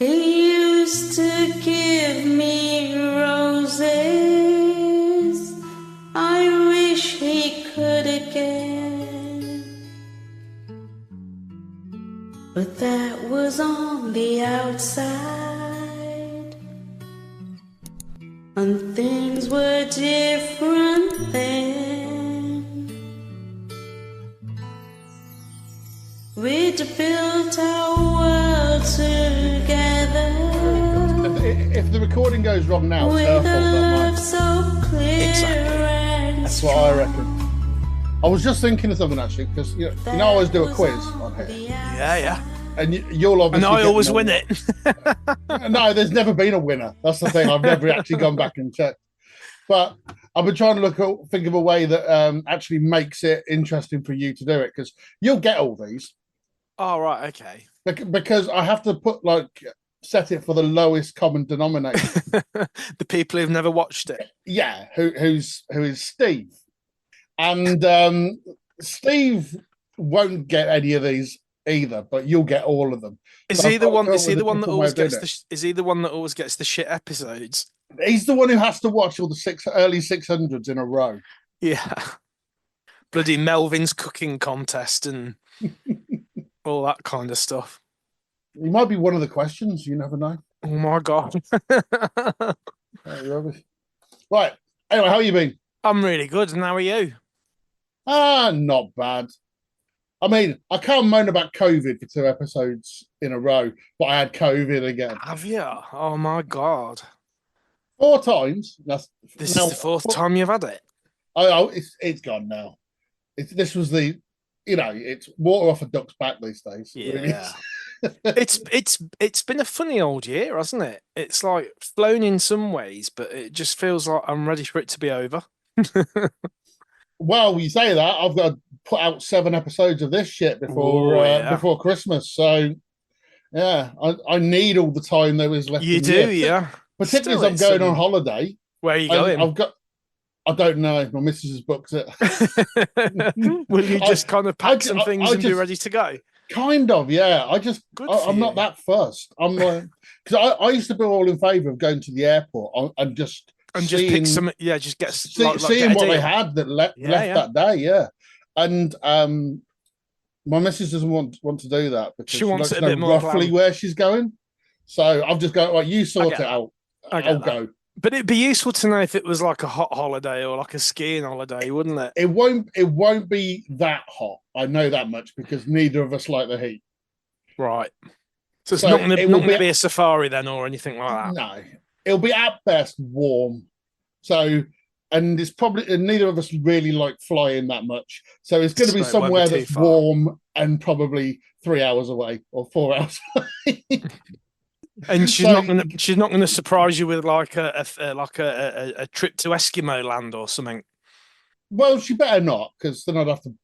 He used to give me roses. I wish he could again. But that was on the outside, and things were different then. We'd built our world together. If the recording goes wrong now, it's her fault, not mine. So clear. Exactly. That's what I reckon. I was just thinking of something actually, because you know I always do a quiz on here. Yeah. And you'll obviously. And I always win it. No, there's never been a winner. That's the thing. I've never actually gone back and checked. But I've been trying to think of a way that actually makes it interesting for you to do it, because you'll get all these. Oh, right, okay. Because I have to set it for the lowest common denominator. The people who've never watched it. Yeah, who is Steve. And Steve won't get any of these either, but you'll get all of them. Is he the one that always gets the shit episodes? He's the one who has to watch all the early 600s in a row. Yeah. Bloody Melvin's cooking contest and all that kind of stuff. He might be one of the questions, you never know. Oh my God. Right. Anyway, how you been? I'm really good. And how are you? Not bad. I mean, I can't moan about COVID for 2 episodes in a row, but I had COVID again. Have you? Oh my God. 4 times. This is the 4th time you've had it? Oh, it's gone now. This was it's water off a duck's back these days. Yeah. It's been a funny old year, hasn't it? It's like flown in some ways, but it just feels like I'm ready for it to be over. Well, you say that, I've got to put out 7 episodes of this shit before Christmas. So, yeah, I need all the time there is left. You do, yeah. Particularly as I'm going on holiday. Where are you going? I don't know. My missus has booked it. Will you just kind of pack some things and be ready to go? Kind of, yeah. I'm not that fussed. I'm like, because I used to be all in favour of going to the airport and just pick some, just get seeing what they had that left that day, yeah. And my missus doesn't want to do that because she wants to know roughly where she's going. So I've just got, you sort it out. I'll go. But it'd be useful to know if it was like a hot holiday or like a skiing holiday, wouldn't it? It won't be that hot. I know that much because neither of us like the heat. Right. So it's not going to be a safari then or anything like that? No. It'll be at best warm. So, and it's probably, and neither of us really like flying that much. So it's going to be somewhere that's warm and probably 3 hours away or 4 hours away. And she's not going to surprise you with like a trip to Eskimo land or something. Well, she better not, because then I'd have to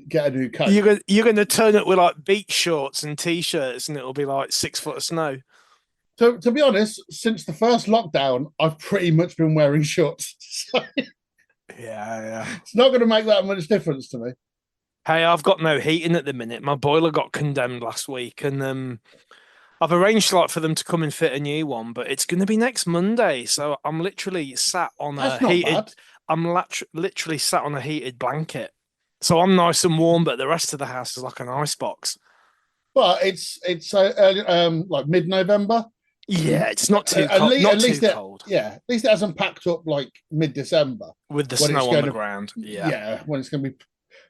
get a new coat. You're going to turn up with like beach shorts and t-shirts, and it'll be like 6 foot of snow. So to be honest, since the first lockdown, I've pretty much been wearing shorts. So yeah, it's not going to make that much difference to me. Hey, I've got no heating at the minute. My boiler got condemned last week, and I've arranged for them to come and fit a new one, but it's going to be next Monday. So I'm literally sat on literally sat on a heated blanket. So I'm nice and warm, but the rest of the house is like an ice box. But it's early, like mid-November. Yeah, it's not too cold. Cold. Yeah, at least it hasn't packed up like mid-December with the snow on the ground. Yeah, when it's going to be,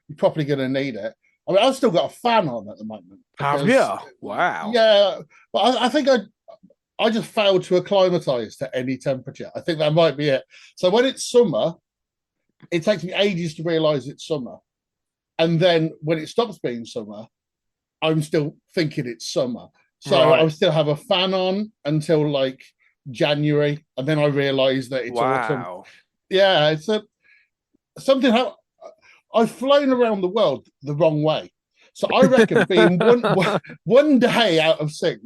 you're probably going to need it. I mean, I've still got a fan on at the moment. Have you? Wow. Yeah, but I think I just failed to acclimatise to any temperature. I think that might be it. So when it's summer, it takes me ages to realise it's summer. And then when it stops being summer, I'm still thinking it's summer. So I still have a fan on until like January. And then I realise that it's autumn. Yeah, it's something how I've flown around the world the wrong way. So I reckon being one day out of sync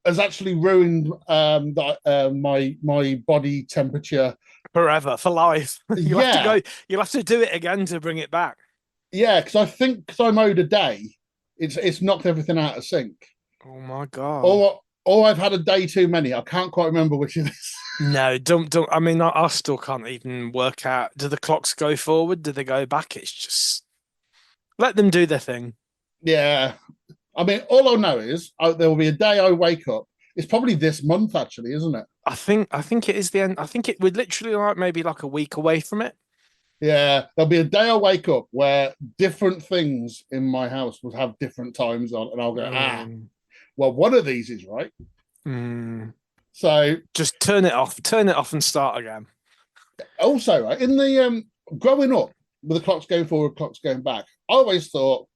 has actually ruined my body temperature forever, for life. You'll have to do it again to bring it back. Yeah, because I think I'm owed a day, it's knocked everything out of sync. Oh my God. or I've had a day too many. I can't quite remember which it is. No, don't. I mean, I still can't even work out. Do the clocks go forward? Do they go back? It's just let them do their thing. Yeah. I mean, all I know is there will be a day I wake up. It's probably this month, actually, isn't it? I think it is the end. I think it would literally like maybe like a week away from it. Yeah, there'll be a day I wake up where different things in my house will have different times on, and I'll go, well, one of these is right. So just turn it off and start again. Also, right, in the growing up with the clocks going forward, clocks going back, I always thought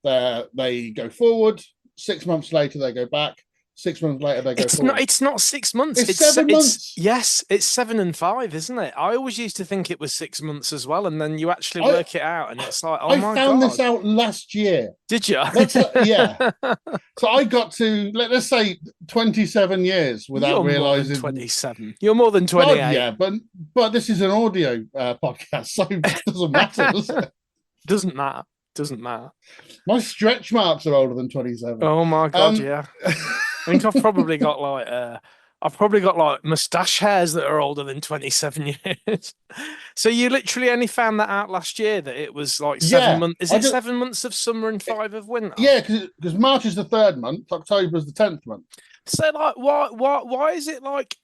that they go forward, 6 months later they go back, 6 months later they go forward. It's not 6 months. It's 7 months. Yes, it's 7 and 5, isn't it? I always used to think it was 6 months as well, and then you actually work it out, and it's like, oh my God. I found this out last year. Did you? Yeah. So I got to, let's say, 27 years without realising. 27. You're more than 28. God, yeah, but this is an audio podcast, so it doesn't matter, does it? Doesn't matter. Doesn't matter. My stretch marks are older than 27. Oh my God, yeah. I think I've probably got like moustache hairs that are older than 27 years. So you literally only found that out last year that it was like 7 months. Is it 7 months of summer and 5 of winter? Yeah, because March is the 3rd month, October is the 10th month. So like, why is it like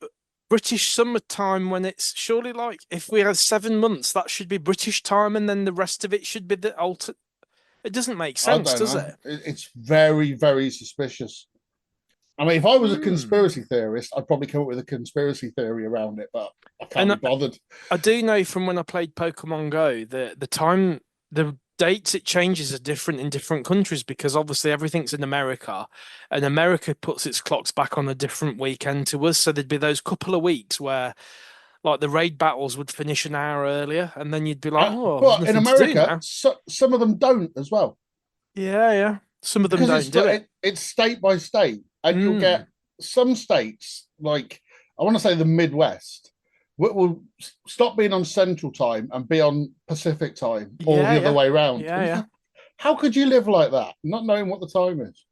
British summertime when it's surely like if we had 7 months, that should be British time, and then the rest of it should be the alter. It doesn't make sense, does it? It's very, very suspicious. I mean, if I was a conspiracy theorist, I'd probably come up with a conspiracy theory around it, but I can't be bothered. I do know from when I played Pokemon Go that the dates it changes are different in different countries, because obviously everything's in America, and America puts its clocks back on a different weekend to us. So there'd be those couple of weeks where like the raid battles would finish an hour earlier, and then you'd be like, but in America, some of them don't as well. Yeah. Some of them don't do it. It's state by state, and you'll get some states, like I want to say the Midwest, will stop being on Central Time and be on Pacific Time, or the other way around. Yeah. How could you live like that, not knowing what the time is?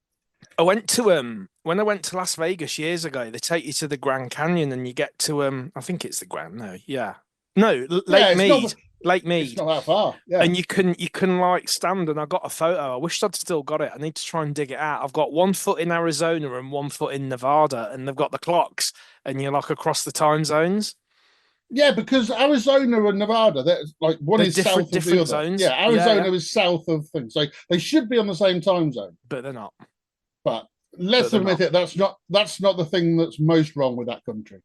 I went to when I went to Las Vegas years ago, they take you to the Grand Canyon, and you get to I think it's the Grand. Lake Mead. Lake Mead. It's not that far. Yeah. And you can like stand, and I got a photo. I wish I'd still got it. I need to try and dig it out. I've got 1 foot in Arizona and 1 foot in Nevada, and they've got the clocks, and you're like across the time zones. Yeah, because Arizona and Nevada, like one is south of the other. Zones. Yeah, Arizona is south of things. So they should be on the same time zone. But they're not. But let's admit it, that's not the thing that's most wrong with that country.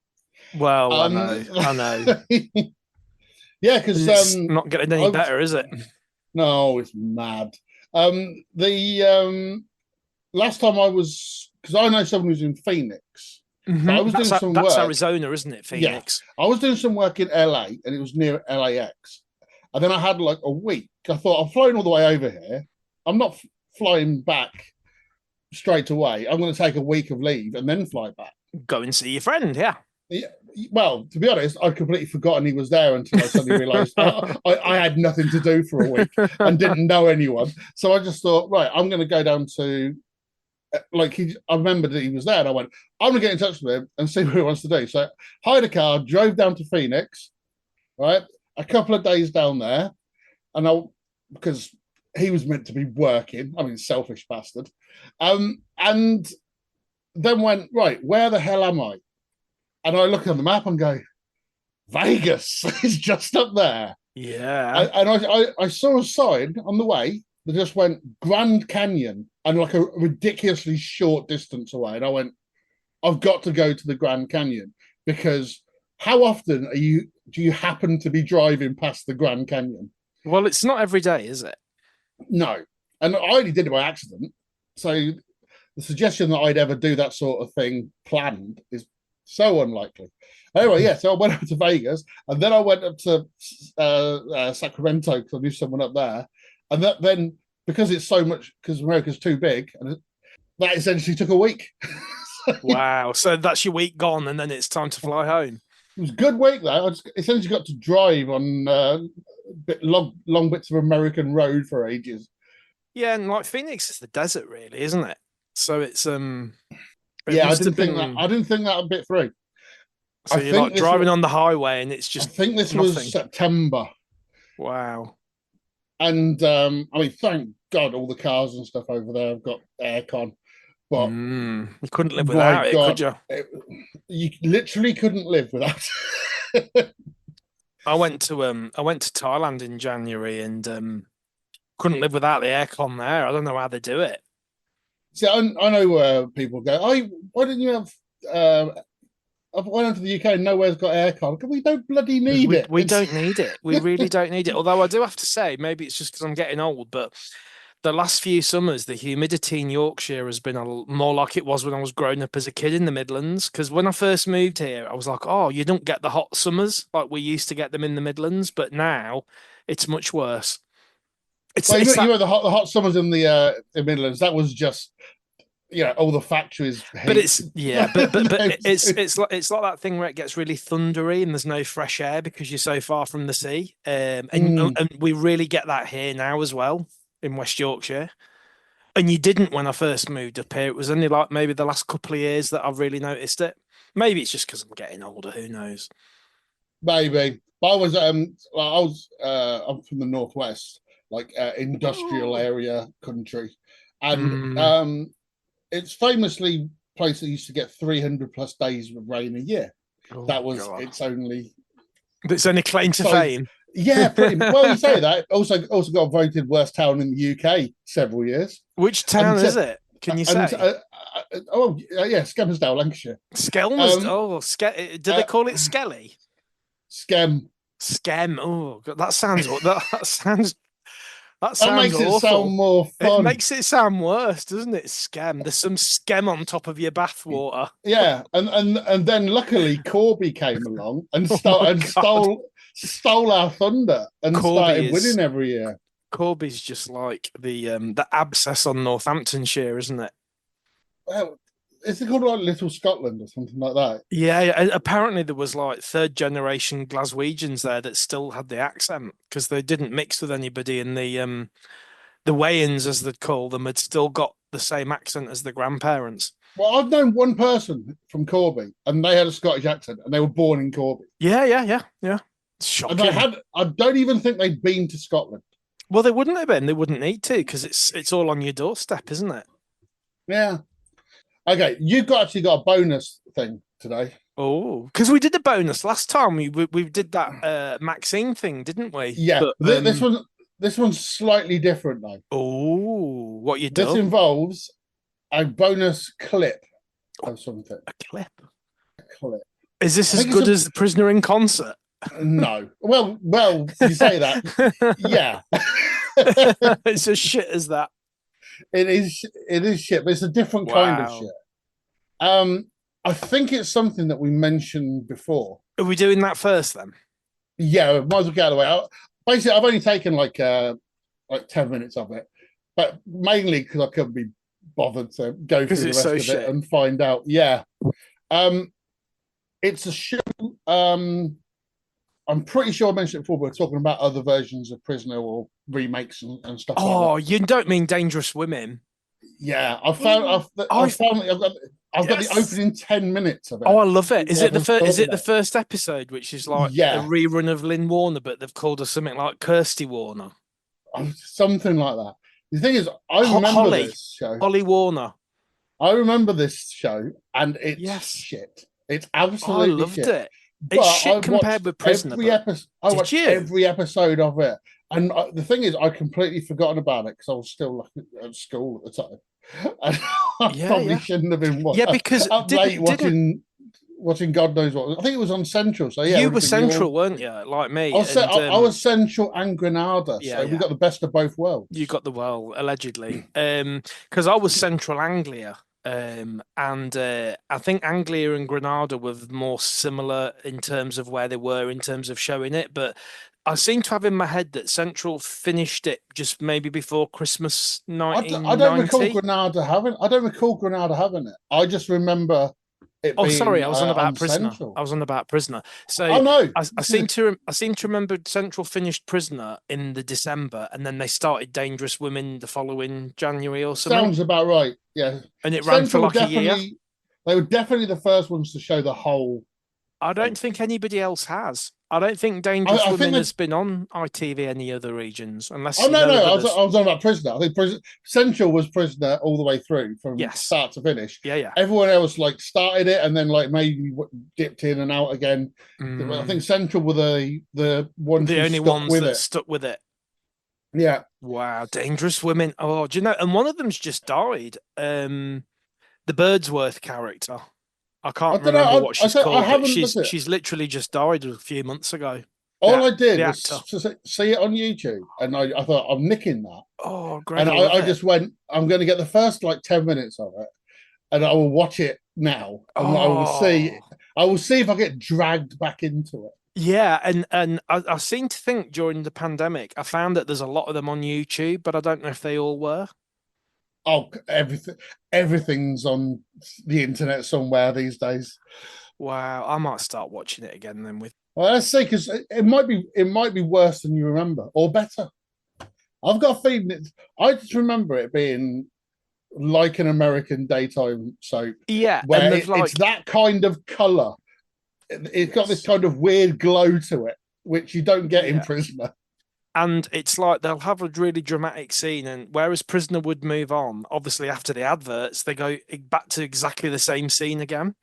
Well, I know. Yeah, because it's not getting any better, is it? No, it's mad. The last time I was, because I know someone who's in Phoenix. Mm-hmm. I was doing some work. That's Arizona, isn't it? Phoenix. Yeah, I was doing some work in LA, and it was near LAX. And then I had like a week. I thought, I'm flying all the way over here. I'm not flying back straight away. I'm going to take a week of leave and then fly back. Go and see your friend, yeah. Well, to be honest, I'd completely forgotten he was there until I suddenly realised I had nothing to do for a week and didn't know anyone. So I just thought, right, I'm going to go down to, I remembered that he was there, and I went, I'm going to get in touch with him and see what he wants to do. So hired a car, drove down to Phoenix, right, a couple of days down there, and because he was meant to be working, I mean, selfish bastard, and then went, right, where the hell am I? And I look on the map and go, Vegas is just up there. Yeah. And I saw a sign on the way that just went Grand Canyon and like a ridiculously short distance away. And I went, I've got to go to the Grand Canyon, because how often do you happen to be driving past the Grand Canyon? Well, it's not every day, is it? No. And I only did it by accident. So the suggestion that I'd ever do that sort of thing planned is so unlikely. Anyway, yeah, so I went up to Vegas, and then I went up to Sacramento because I knew someone up there. And then, because it's so much, because America's too big, and that essentially took a week. Wow. So that's your week gone, and then it's time to fly home. It was a good week, though. I just essentially got to drive on long bits of American road for ages. Yeah, and like Phoenix is the desert, really, isn't it? So it's Yeah, I must didn't have think that. been. I didn't think that a bit through. So I you're think like this driving was, on the highway and it's I just think this nothing. was September, Wow. and I mean, thank God, all the cars and stuff over there have got aircon. But You couldn't live my without it, could God, you? you literally couldn't live without. I went to Thailand in January and couldn't live without the aircon there. I don't know how they do it. See, I know where people go. Why didn't you have? I've went to the UK and nowhere's got aircon. We don't bloody need it. We don't need it. We really don't need it. Although I do have to say, maybe it's just because I'm getting old, but the last few summers, the humidity in Yorkshire has been more like it was when I was growing up as a kid in the Midlands. Because when I first moved here, I was like, oh, you don't get the hot summers like we used to get them in the Midlands, but now it's much worse. Well, you know the hot summers in the Midlands. That was just all the factories. But it's it's like that thing where it gets really thundery and there's no fresh air because you're so far from the sea. And we really get that here now as well in West Yorkshire. And you didn't when I first moved up here. It was only like maybe the last couple of years that I've really noticed it. Maybe it's just because I'm getting older. Who knows? Maybe. But I'm from the northwest, like industrial area country, and it's famously a place that used to get 300 plus days of rain a year. Oh, that was God. its only claim to fame. Yeah, pretty much. Well, you say that. Also got voted worst town in the UK several years. Which town is it? Can you say? Skelmersdale, Lancashire. Skelmersdale. Do they call it Skelly? Skem. Oh, God, that sounds That makes awful. It sound more fun. It makes it sound worse, doesn't it? Skem. There's some skem on top of your bathwater. Yeah, and then luckily Corby came along and stole our thunder and started winning every year. Corby's just like the abscess on Northamptonshire, isn't it? Well, is it called like Little Scotland or something like that? Yeah. Apparently there was like third generation Glaswegians there that still had the accent because they didn't mix with anybody, and the Wayans, as they'd call them, had still got the same accent as the grandparents. Well, I've known one person from Corby, and they had a Scottish accent, and they were born in Corby. Yeah. Shocking. And I don't even think they'd been to Scotland. Well, they wouldn't have been. They wouldn't need to because it's all on your doorstep, isn't it? Yeah. Okay, you've actually got a bonus thing today. Oh, because we did a bonus last time. We did that Maxine thing, didn't we? Yeah, but, this one's slightly different though. Oh, what you do? This involves a bonus clip of something. A clip. Is this as good as The Prisoner in Concert? No. Well, you say that. Yeah. It's as shit as that. It is shit, but it's a different kind of shit. I think it's something that we mentioned before. Are we doing that first then? Yeah, might as well get out of the way. Basically, I've only taken like 10 minutes of it, but mainly because I couldn't be bothered to go through the rest of it and find out. Yeah. It's a show. I'm pretty sure I mentioned it before, but we're talking about other versions of Prisoner or remakes and stuff like that. Oh, you don't mean Dangerous Women? Yeah, I've got the opening 10 minutes of it. Oh, I love it. Is it the first episode, which is like a rerun of Lynn Warner, but they've called her something like Kirsty Warner? Something like that. The thing is, I remember this show. Holly Warner. I remember this show, and it's shit. It's absolutely I loved shit. it. It's shit compared with Prisoner. I watched every episode of it. And the thing is, I'd completely forgotten about it because I was still at school at the time. And I probably shouldn't have been because up late watching God knows what. I think it was on Central. So yeah, you were Central, weren't you? Like me. I was Central and Granada. So we got the best of both worlds. You got the world, allegedly. Because I was Central Anglia. And I think Anglia and Granada were more similar in terms of where they were in terms of showing it, but I seem to have in my head that Central finished it just maybe before Christmas 1990. I don't recall Granada having it. I just remember it. Oh, sorry, I was on about Prisoner. Central. I was on about Prisoner. So I seem to remember Central finished Prisoner in the December, and then they started Dangerous Women the following January or something. Sounds about right. Yeah, and it ran for like a year. They were definitely the first ones to show the whole. I don't think anybody else has. I don't think Dangerous I think Women they- has been on ITV any other regions, unless Oh you no, know no, of I was others. talking about Prisoner. I think Central was Prisoner all the way through from Yes. start to finish. Yeah. Everyone else like started it and then like maybe dipped in and out again. I think Central were the ones the who only stuck ones with that it. stuck with it. Yeah. Wow, Dangerous Women. Oh, do you know? And one of them's just died. The Birdsworth character. I can't don't know, remember what she's called, but haven't looked at it. she's literally just died a few months ago. All I did the was actor. see it on YouTube, and I thought I'm nicking that. Oh, great! And I I just went, I'm going to get the first like 10 minutes of it, and I will watch it now, and I will see if I get dragged back into it. Yeah, and I seem to think during the pandemic, I found that there's a lot of them on YouTube, but I don't know if they all were. Oh, everything's on the internet somewhere these days. Wow, I might start watching it again then. Well, let's see, because it might be worse than you remember, or better. I've got a feeling I just remember it being like an American daytime soap. Yeah, where it's that kind of color. It's got this kind of weird glow to it, which you don't get in Prisoner. And it's like they'll have a really dramatic scene, and whereas Prisoner would move on, obviously after the adverts, they go back to exactly the same scene again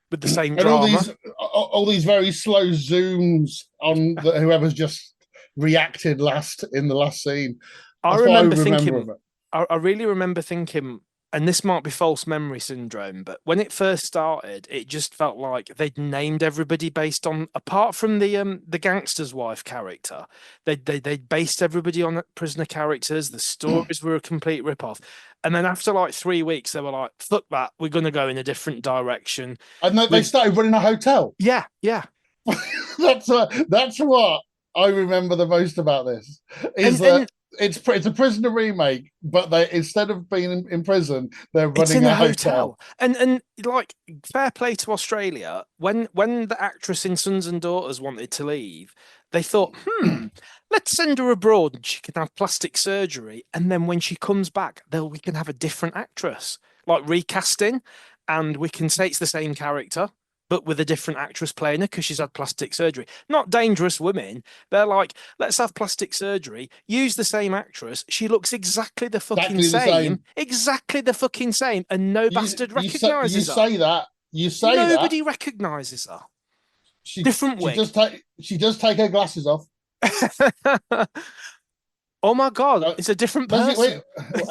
with the same drama. All these very slow zooms on whoever's just reacted last in the last scene. I remember thinking, I really remember thinking, and this might be false memory syndrome, but when it first started, it just felt like they'd named everybody based on, apart from the gangster's wife character, they'd based everybody on Prisoner characters. The stories were a complete rip-off. And then after like 3 weeks, they were like, fuck that, we're going to go in a different direction. And they started running a hotel. Yeah. That's what I remember the most about this. It's a Prisoner remake, but they, instead of being in prison, they're running a hotel. And like, fair play to Australia. When the actress in Sons and Daughters wanted to leave, they thought, let's send her abroad and she can have plastic surgery. And then when she comes back, we can have a different actress, like recasting, and we can say it's the same character, but with a different actress playing her because she's had plastic surgery. Not Dangerous Women. They're like, let's have plastic surgery, use the same actress. She looks exactly the fucking same. Exactly the fucking same. And no bastard recognises her. You say that. Nobody recognises her. Different wig. She does take her glasses off. Oh my God, it's a different person.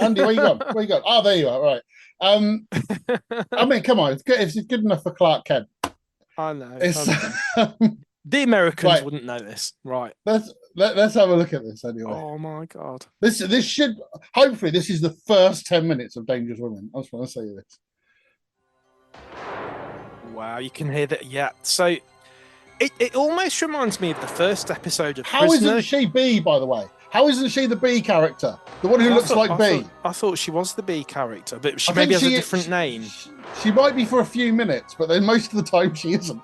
Andy, where you gone? Where you gone? Oh, there you are. Right. I mean, come on. It's good enough for Clark Kent. I know. The Americans wouldn't know this, right? Let's have a look at this anyway. Oh my God! This should hopefully this is the first 10 minutes of Dangerous Women. I just want to say this. Wow, you can hear that. Yeah, so it almost reminds me of the first episode of How Prisoner. isn't she B, by the way? How isn't she the B character? The one who looks like B? I thought she was the B character, but she maybe has a different name. She might be for a few minutes, but then most of the time she isn't.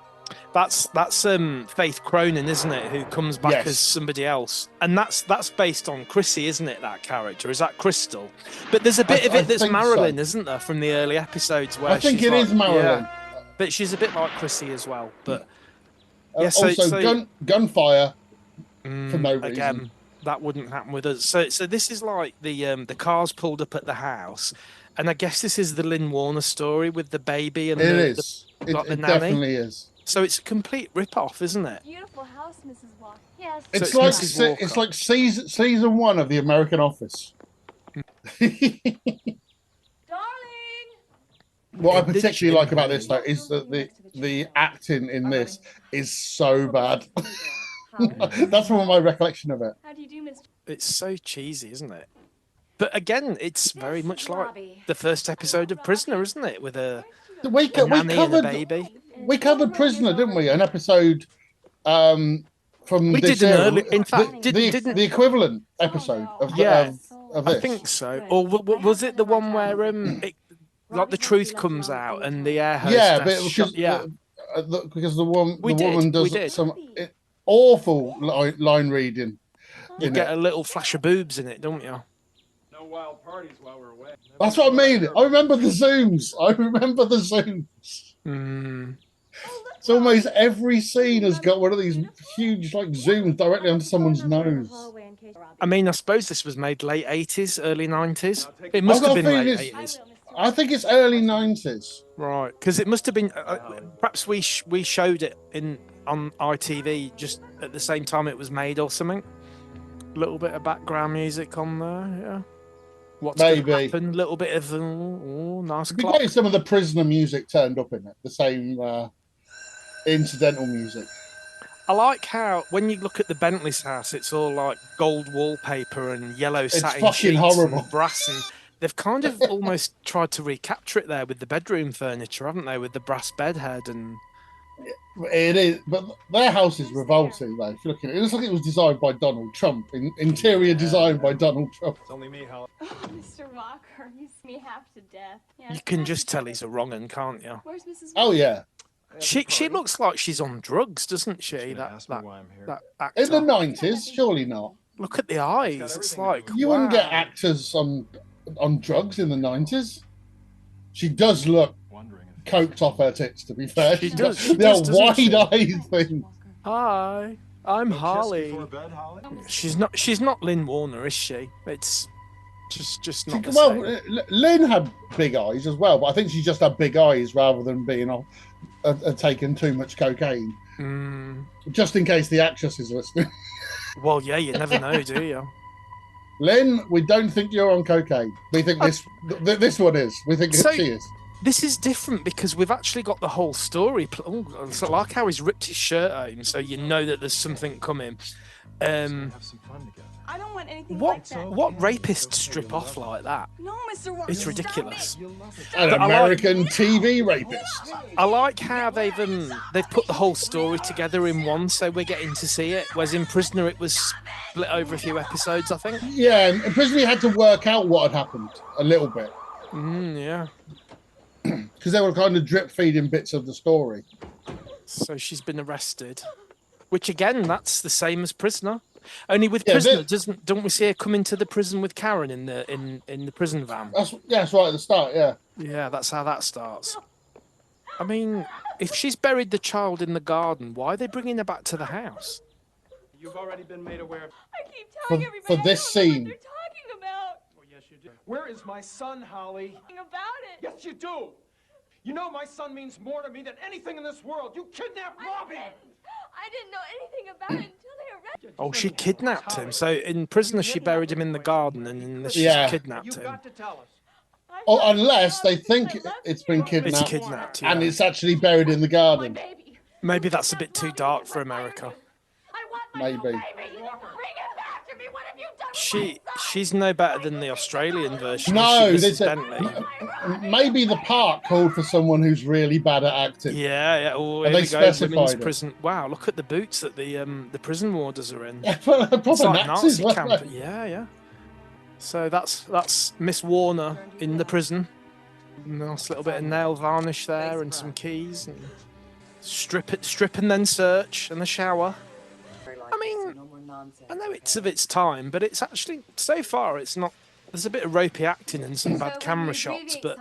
That's Faith Cronin, isn't it? Who comes back as somebody else, and that's based on Chrissy, isn't it? That character, is that Crystal? But there's a bit of it that's Marilyn, isn't there, from the early episodes where I think it is Marilyn, but she's a bit like Chrissy as well. But also gunfire for no reason. Again, that wouldn't happen with us. So this is like the cars pulled up at the house, and I guess this is the Lynn Warner story with the baby and it definitely is. So it's a complete rip-off, isn't it? Beautiful house, Mrs. Walker. Yes. It's like season 1 of The American Office. Darling. What I particularly like about this, though, is that the acting in this is so bad. That's one of my recollection of it. How do you do, Mr. It's so cheesy, isn't it? But again, it's very much like the first episode of Prisoner, isn't it? With a nanny and a baby. We covered Prisoner, didn't we? An episode from we this did an era. early, in fact, the equivalent episode of this. I think so. Or was it the one where like the truth comes out and the air hostess because the woman does some awful line reading. You get a little flash of boobs in it, don't you? No wild parties while we're away. That's what I mean. I remember the zooms. It's almost every scene has got one of these huge like zooms directly onto someone's nose. I mean, I suppose this was made late 80s, early 90s. It must I've have got a been late feeling 80s. I think it's early 90s. Right, because it must have been. Perhaps we showed it on ITV just at the same time it was made or something. A little bit of background music on there, yeah. What's going to happen? A little bit of nice Be clock. great if some of the prisoner music turned up in it, the same incidental music. I like how when you look at the Bentley's house, it's all like gold wallpaper and yellow satin fucking sheets horrible. and brass, and they've kind of almost tried to recapture it there with the bedroom furniture, haven't they? With the brass bedhead and. It is, but their house is revolting though. If you look at it, it looks like it was designed by Donald Trump. Interior design by Donald Trump. It's only me, Hal. Oh, Mr. Walker, you see me half to death. Yes, You can just tell he's a wrong un, can't you? Where's Mrs. Oh yeah. She looks like she's on drugs, doesn't she? That actor. In the 90s, surely not. Look at the eyes. It's like You wouldn't get actors on drugs in the 90s. She does look coked off her tits, to be fair. She She's does, got she the does, old doesn't she? wide-eyed thing. Hi, I'm Harley. She's not Lynn Warner, is she? It's just not. The same. Lynn had big eyes as well, but I think she just had big eyes rather than being taken too much cocaine. Just in case the actress is listening. Well, yeah, you never know, do you? Lynn, we don't think you're on cocaine. We think this one is. We think So- she is. This is different because we've actually got the whole story. It's like how he's ripped his shirt out, so you know that there's something coming. Have some fun together. I don't want anything like that. What rapists strip off like that? No, Mr. Walker. It's ridiculous. An American TV rapist. I like how they've put the whole story together in one, so we're getting to see it. Whereas in Prisoner, it was split over a few episodes, I think. Yeah, and Prisoner had to work out what had happened a little bit. Yeah. Because they were kind of drip feeding bits of the story. So she's been arrested, which again, that's the same as Prisoner. Only with Prisoner, don't we see her come into the prison with Karen in the prison van? That's right at the start. Yeah. Yeah, that's how that starts. I mean, if she's buried the child in the garden, why are they bringing her back to the house? You've already been made aware of. I keep telling everybody for this I don't know scene. what they're talking about. Oh, yes, you do. Where is my son, Holly? About it. Yes, you do. You know my son means more to me than anything in this world. You kidnapped Robbie. I didn't know anything about it until they arrested. Oh, she kidnapped him. So in Prisoner, she buried him in the garden, and in this, she kidnapped You've him. got to tell us. Or unless they think it's been It's kidnapped, kidnapped, and yeah. it's actually buried in the garden. Baby. Maybe that's a bit too dark for America. I want my Maybe. baby. Bring it back to me. What have you done with my son? She's no better than the Australian version. No, is she, there's Mrs. Bentley. maybe the part called for someone who's really bad at acting. Yeah. Oh, Have here they we go. Women's specified it? prison. Wow, look at the boots that the prison warders are in. Proper It's like Nazis, Nazi wasn't camp. it? Yeah. So that's Miss Warner in the prison. Nice little bit of nail varnish there and some keys. And strip and then search and the shower. I mean, I know it's of its time, but it's actually so far it's not. There's a bit of ropey acting and some bad camera shots, but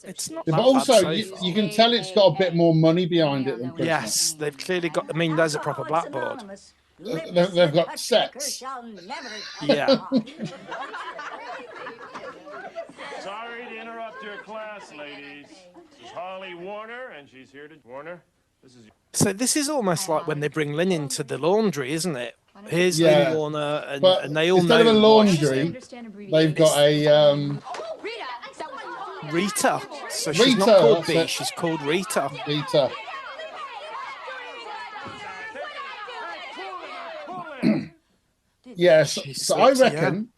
it's not. Yeah, that but also, bad so far. you can tell it's got a bit more money behind it than Prisoner. Yes, they've clearly got. I mean, there's a proper blackboard. They've got sets. Yeah. Sorry to interrupt your class, ladies. This is Holly Warner, and she's here to... Warner, this is... So this is almost like when they bring Lynn into the laundry, isn't it? Here's Yeah. Lynn Warner, But and they all instead know. of a what she's laundry, in. they've got a Rita. So she's Rita, not called that's B, it. she's called Rita. Rita. Yes, She's so I sexy, reckon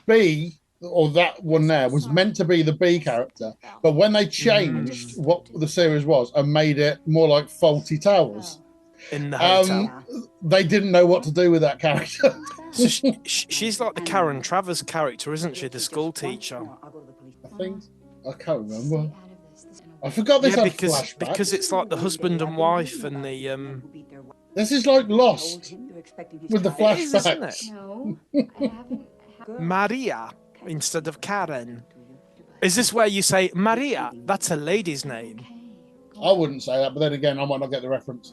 B, or that one there, was meant to be the B character, but when they changed what the series was and made it more like Faulty Towers, In the hotel. they didn't know what to do with that character. So she's like the Karen Travers character, isn't she? The school teacher. I think I can't remember. I forgot this Yeah, had because flashbacks. it's like the husband and wife and the This is like Lost with the It is, isn't flashbacks. No, I haven't. Maria. instead of Karen. Is this where you say Maria? That's a lady's name. I wouldn't say that, but then again, I might not get the reference.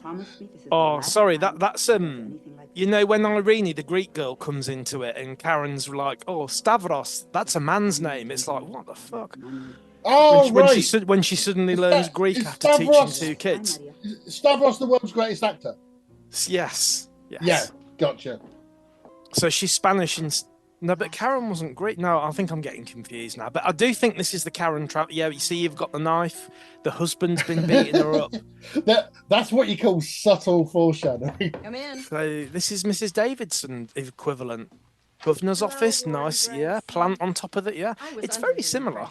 Oh, sorry, that's you know, when Irene, the Greek girl, comes into it and Karen's like, oh, Stavros, that's a man's name. It's like, what the fuck? Oh, right. When she suddenly learns Greek is after Stavros- teaching 2 kids. Is Stavros the world's greatest actor? Yes. Yeah, gotcha. So she's Spanish and no, but Karen wasn't Greek. No, I think I'm getting confused now. But I do think this is the Karen trap. Yeah, you see, you've got the knife. The husband's been beating her up. That's what you call subtle foreshadowing. Come in. So this is Mrs. Davidson equivalent. Governor's office, nice, yeah. Plant on top of it, yeah. It's very similar.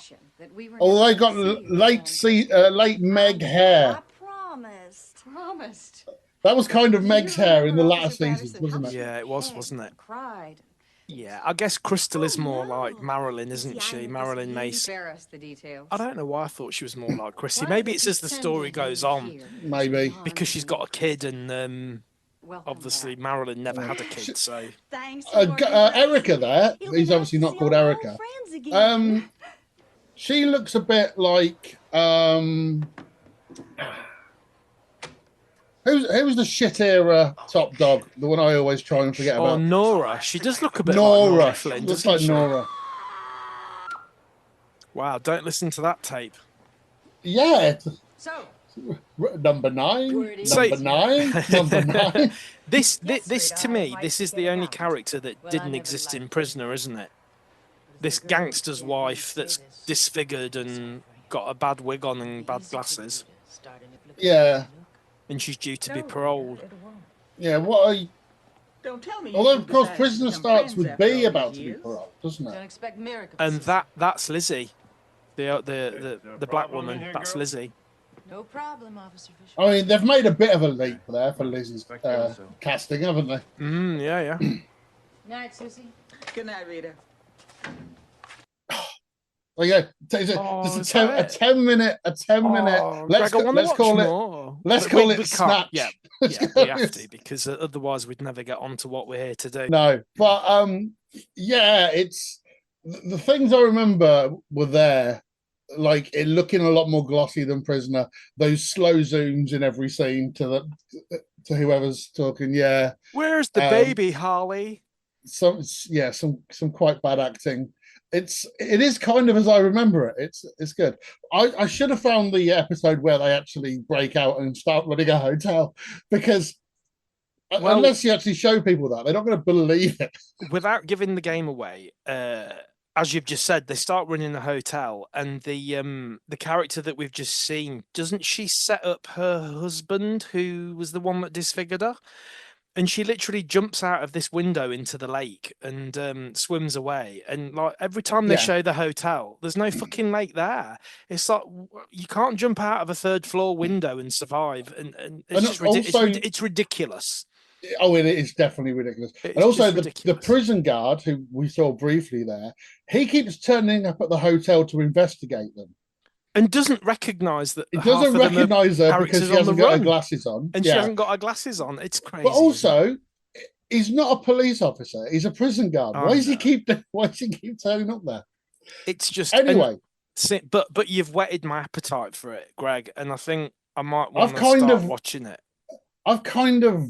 Although they got late Meg hair. Promised. That was kind of Meg's hair in the latter seasons, wasn't it? Yeah, it was, wasn't it? Cried. Yeah, I guess Crystal is more like Marilyn, isn't she? Marilyn Mason. Spare us the details. I don't know why I thought she was more like Chrissy. Maybe it's as the story goes on. Maybe. Because she's got a kid and obviously Marilyn never had a kid, so... Thanks. Erica there, who's obviously not called Erica, she looks a bit like... Who's the shit era top dog? The one I always try and forget about. Oh, Nora. She does look a bit Nora. like Nora Flynn, Looks doesn't like she? Nora. Wow, don't listen to that tape. Yeah. So, Number 9. So- Number 9. Number 9. This to me, this is the only character that didn't exist in Prisoner, isn't it? This gangster's wife that's disfigured and got a bad wig on and bad glasses, Yeah. and she's due to be paroled. Yeah. Don't tell me. Although, of course, Prisoner starts with B about to be paroled, doesn't don't it? expect miracles. And that's Lizzie, the black woman. here, That's girl? Lizzie. No problem, Officer Fisher. I mean, they've made a bit of a leap there for Lizzie's casting, haven't they? Yeah. Night, Susie. Good night, Rita. Well, yeah, it's a 10 minute. Let's call it Snatch. Yeah, we have to, because otherwise we'd never get on to what we're here to do. No, but yeah, it's the things I remember were there, like it looking a lot more glossy than Prisoner. Those slow zooms in every scene to whoever's talking. Yeah, Where's the baby, Harley? some quite bad acting. It is kind of as I remember it. It's good. I should have found the episode where they actually break out and start running a hotel, because unless you actually show people that, they're not going to believe it. Without giving the game away, as you've just said, they start running a hotel, and the character that we've just seen, doesn't she set up her husband, who was the one that disfigured her? And she literally jumps out of this window into the lake and swims away. And like every time they show the hotel, there's no fucking lake there. It's like you can't jump out of a 3rd floor window and survive. And it's just it's ridiculous. Oh, it is definitely ridiculous. It's and also just the prison guard, who we saw briefly there, he keeps turning up at the hotel to investigate them. And doesn't recognise that. He doesn't recognise her because she hasn't got her glasses on. And she hasn't got her glasses on. It's crazy. But also, he's not a police officer. He's a prison guard. Why does he keep turning up there? It's just anyway. But you've whetted my appetite for it, Greg, and I think I might want to start watching it. I've kind of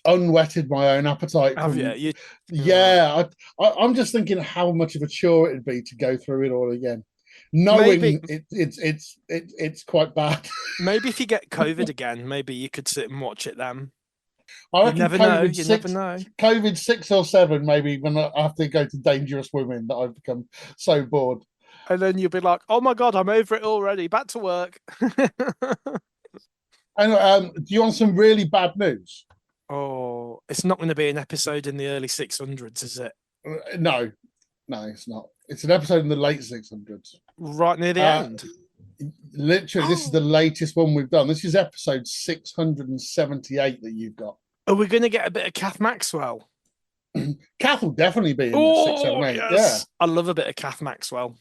unwhetted my own appetite. Have you? Yeah. I'm just thinking how much of a chore it'd be to go through it all again, knowing it's quite bad. Maybe if you get COVID again, maybe you could sit and watch it then. I You never know. You never know. COVID 6 or 7, maybe, when I have to go to Dangerous Women, that I've become so bored. And then you'll be like, oh my God, I'm over it already. Back to work. And do you want some really bad news? Oh, it's not going to be an episode in the early 600s, is it? No, it's not. It's an episode in the late 600s. Right near the end. Literally, this is the latest one we've done. This is episode 678 that you've got. Are we going to get a bit of Kath Maxwell? Kath will definitely be in Oh, 6, 7, 8. yes. Yeah. I love a bit of Kath Maxwell.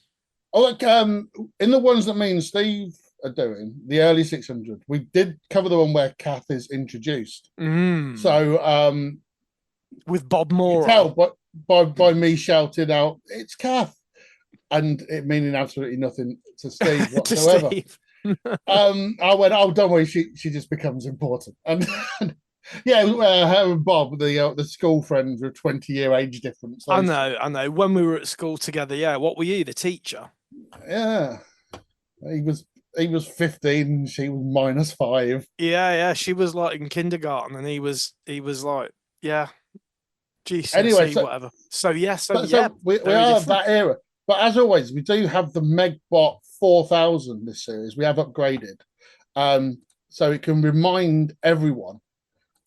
Oh, look, in the ones that me and Steve are doing, the early 600, we did cover the one where Kath is introduced. So, with Bob Moore, tell by me shouting out, "It's Kath!" and it meaning absolutely nothing to Steve To whatsoever. Steve. I went, oh, don't worry, she just becomes important. And yeah, her and Bob, the school friends, were 20-year age difference. I know. When we were at school together, yeah. What were you, the teacher? Yeah, he was 15, and she was -5. Yeah. She was like in kindergarten, and he was like, yeah, GCSE, Anyway, so, whatever. So we we very are different. that era. But as always, we do have the Megbot 4000 this series. We have upgraded, so it can remind everyone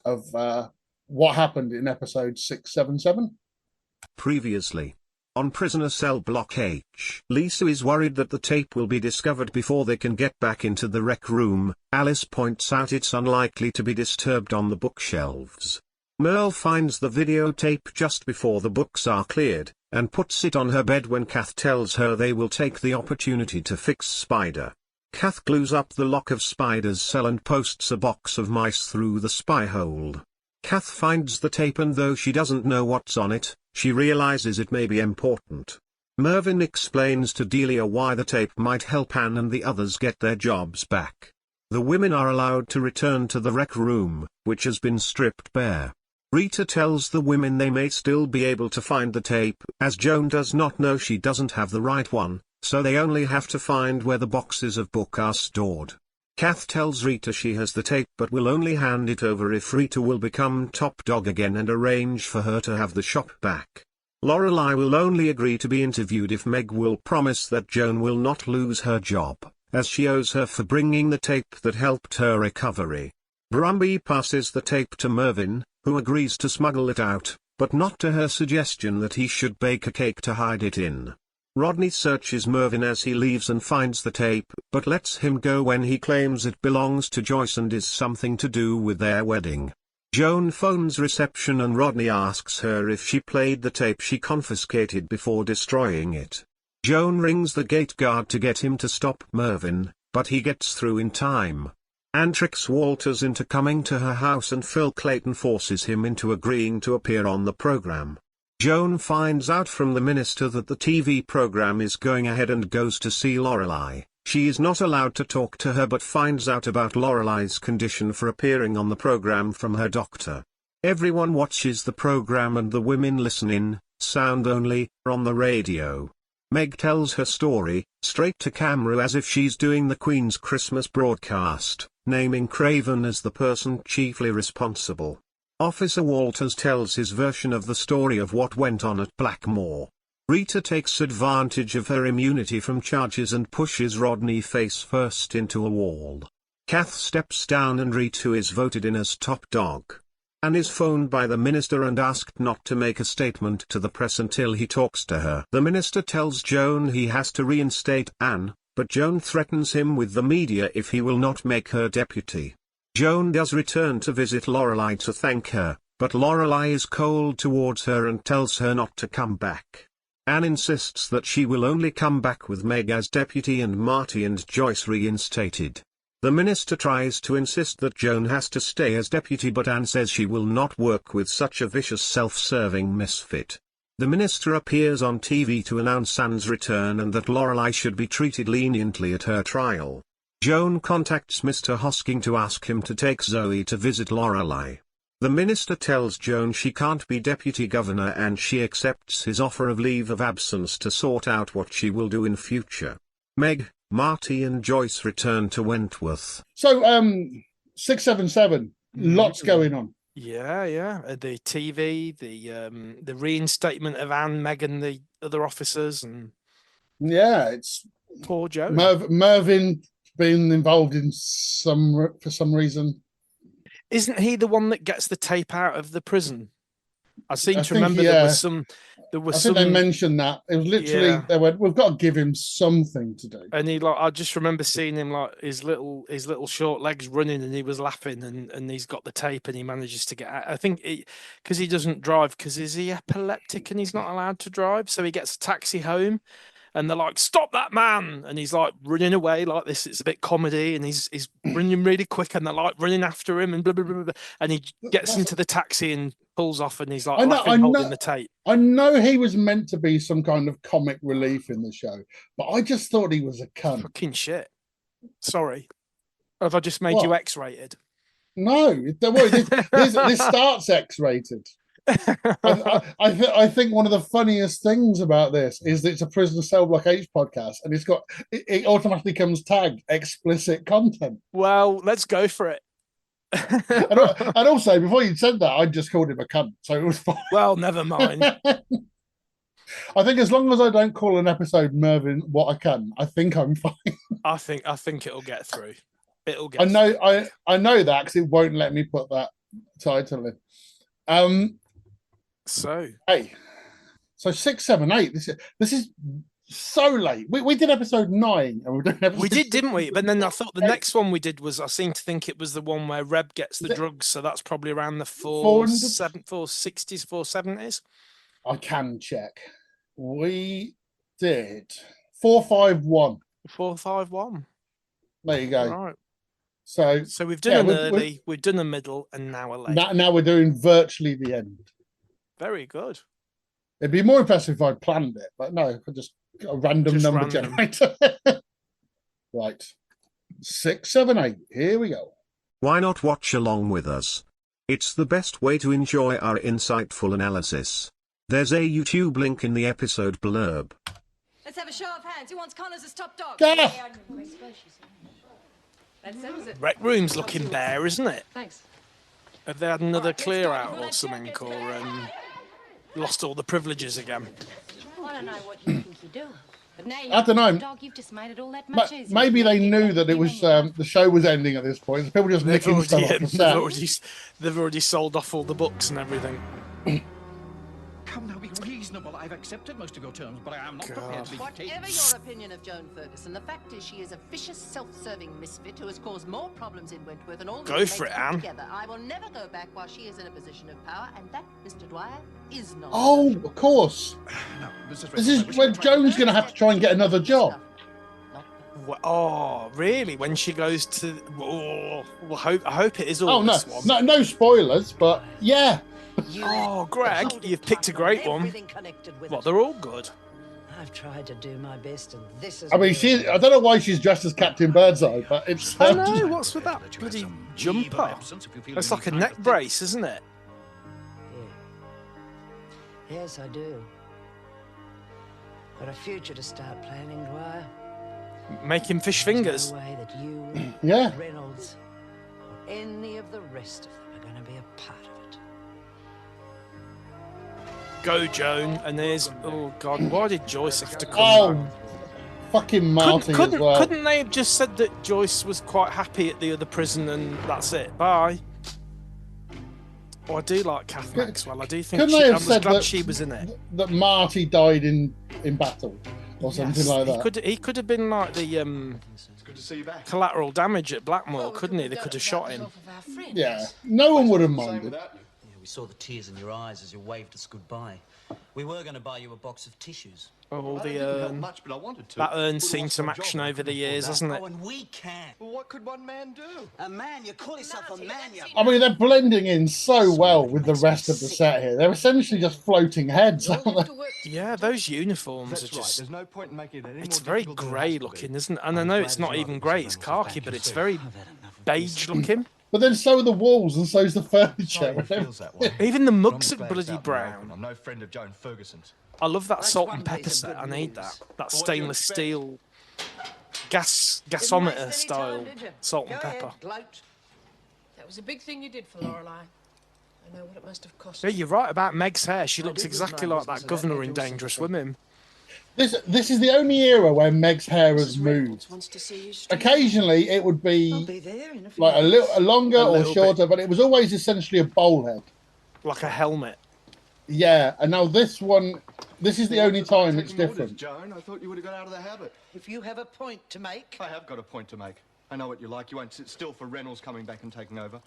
of what happened in episode 677. Previously, on prisoner cell block H, Lisa is worried that the tape will be discovered before they can get back into the rec room. Alice points out it's unlikely to be disturbed on the bookshelves. Merle finds the videotape just before the books are cleared, and puts it on her bed when Kath tells her they will take the opportunity to fix Spider. Kath glues up the lock of Spider's cell and posts a box of mice through the spy hole. Kath finds the tape, and though she doesn't know what's on it, she realizes it may be important. Mervyn explains to Delia why the tape might help Anne and the others get their jobs back. The women are allowed to return to the rec room, which has been stripped bare. Rita tells the women they may still be able to find the tape, as Joan does not know she doesn't have the right one, so they only have to find where the boxes of book are stored. Kath tells Rita she has the tape but will only hand it over if Rita will become top dog again and arrange for her to have the shop back. Lorelai will only agree to be interviewed if Meg will promise that Joan will not lose her job, as she owes her for bringing the tape that helped her recovery. Brumby passes the tape to Mervyn, who agrees to smuggle it out, but not to her suggestion that he should bake a cake to hide it in. Rodney searches Mervyn as he leaves and finds the tape, but lets him go when he claims it belongs to Joyce and is something to do with their wedding. Joan phones reception and Rodney asks her if she played the tape she confiscated before destroying it. Joan rings the gate guard to get him to stop Mervyn, but he gets through in time. Anne tricks Walters into coming to her house, and Phil Clayton forces him into agreeing to appear on the program. Joan finds out from the minister that the TV program is going ahead and goes to see Lorelai. She is not allowed to talk to her but finds out about Lorelai's condition for appearing on the program from her doctor. Everyone watches the program and the women listen in, sound only, on the radio. Meg tells her story, straight to camera as if she's doing the Queen's Christmas broadcast, naming Craven as the person chiefly responsible. Officer Walters tells his version of the story of what went on at Blackmore. Rita takes advantage of her immunity from charges and pushes Rodney face first into a wall. Kath steps down and Rita is voted in as top dog. Anne is phoned by the minister and asked not to make a statement to the press until he talks to her. The minister tells Joan he has to reinstate Anne, but Joan threatens him with the media if he will not make her deputy. Joan does return to visit Lorelai to thank her, but Lorelai is cold towards her and tells her not to come back. Anne insists that she will only come back with Meg as deputy and Marty and Joyce reinstated. The minister tries to insist that Joan has to stay as deputy, but Anne says she will not work with such a vicious self-serving misfit. The minister appears on TV to announce Anne's return and that Lorelai should be treated leniently at her trial. Joan contacts Mr. Hosking to ask him to take Zoe to visit Lorelai. The minister tells Joan she can't be deputy governor and she accepts his offer of leave of absence to sort out what she will do in future. Meg, Marty and Joyce return to Wentworth. So, 677, lots going on. Yeah. The TV, the reinstatement of Anne, Meg, and the other officers, and it's poor Joe. Mervyn being involved in for some reason. Isn't he the one that gets the tape out of the prison? I seem to remember yeah. there was I some. think they mentioned that. It was literally they went, we've got to give him something to do. And I just remember seeing him his little short legs running, and he was laughing, and he's got the tape, and he manages to get out. I think because he doesn't drive, because is he epileptic and he's not allowed to drive, so he gets a taxi home. And they're like, stop that man! And he's like running away like this. It's a bit comedy, and he's running really quick, and they're like running after him, and blah blah blah. And he gets into the taxi and pulls off and he's like I know, laughing, holding the tape. I know he was meant to be some kind of comic relief in the show, but I just thought he was a cunt. Fucking shit. Sorry. Have I just made What? you X-rated? No, don't worry. This starts X-rated. I think one of the funniest things about this is that it's a Prisoner Cell Block H podcast, and it automatically comes tagged explicit content. Well, let's go for it. And also, before you said that, I just called him a cunt, so it was fine. Well, never mind. I think as long as I don't call an episode Mervyn what I can, I think I'm fine. I think it'll get through. It'll get. I know that because it won't let me put that title in. So 6, 7, 8. This is so late. We did episode 9, and we're doing episode. We did, didn't we? But then I thought the next one we did was, I seem to think it was the one where Reb gets the drugs. So that's probably around the 460s, 470s. I can check. We did 451. 451. There you go. Right. So we've done an early, we've done a middle, and now a late. Now we're doing virtually the end. Very good. It'd be more impressive if I'd planned it, but no, I just got a random number generator. Right. 6, 7, 8. Here we go. Why not watch along with us? It's the best way to enjoy our insightful analysis. There's a YouTube link in the episode blurb. Let's have a show of hands. Who wants Connors as top dog? Gareth! That settles it. Rec room's looking bare, isn't it? Thanks. Have they had another clear out or something, or lost all the privileges again? I don't know what you think you do. But now I don't know. dog, you've just made it all that much easier. Maybe they knew that it was the show was ending at this point. So people just nicking stuff off the set. They've already sold off all the books and everything. Come now, be reasonable. I've accepted most of your terms, but I am not prepared to be Whatever your opinion of Joan Ferguson, the fact is she is a vicious, self-serving misfit who has caused more problems in Wentworth and all Go for it, Anne. together. I will never go back while she is in a position of power, and that, Mr. Dwyer, is not. Oh, of course. No, This is when Joan's going to have to try and get another job. Oh, really? When she goes to... Oh, well, I hope it is all this one. No spoilers, but yeah. Oh, Greg, you've picked a great one. Well, they're all good. I've tried to do my best, and this is... I mean, I don't know why she's dressed as Captain Birdseye, but it's... I know, what's with that bloody jumper? It's like a neck brace, isn't it? Yes, I do. Got a future to start planning, Dwyer. Making fish fingers. No way that you, Yeah. Reynolds, or any of the rest of them are going to be a part of it. Go, Joan. And there's... Oh, God, why did Joyce have to come back? Fucking Marty as well. Couldn't they have just said that Joyce was quite happy at the other prison and that's it? Bye. Oh, I do like Kath Maxwell. I do think I was glad she was in it. That Marty died in battle or something like that. He could have been like the collateral damage at Blackmore, couldn't he? They could have shot him. Yeah, no one would have minded. We saw the tears in your eyes as you waved us goodbye. We were going to buy you a box of tissues. Oh, the urn. That urn's seen some action over the years, hasn't it? Oh, and we can. Well, what could one man do? A man? You call yourself a man, you... I mean, they're blending in so well with the rest of the set here. They're essentially just floating heads, aren't they? Yeah, those uniforms are just... There's no point in making it any It's more very difficult than it grey has to looking, be. isn't it? And I know it's not even grey, it's khaki, but it's very beige looking. But then so are the walls and so's the furniture. Even the mugs are bloody brown. I'm no friend of Joan Ferguson's. I love that salt and pepper set. I need that. That stainless steel gasometer style salt and pepper. That was a big thing you did for Lorelei. I know what it must have cost. Yeah, you're right about Meg's hair. She looks exactly like that governor in Dangerous Women. This is the only era where Meg's hair has moved. Occasionally, it would be like a longer or shorter, but it was always essentially a bowl head, like a helmet. Yeah, and now this is the only time it's different. Joan, I thought you would have got out of the habit. If you have a point to make... I have got a point to make. I know what you like. You won't sit still for Reynolds coming back and taking over.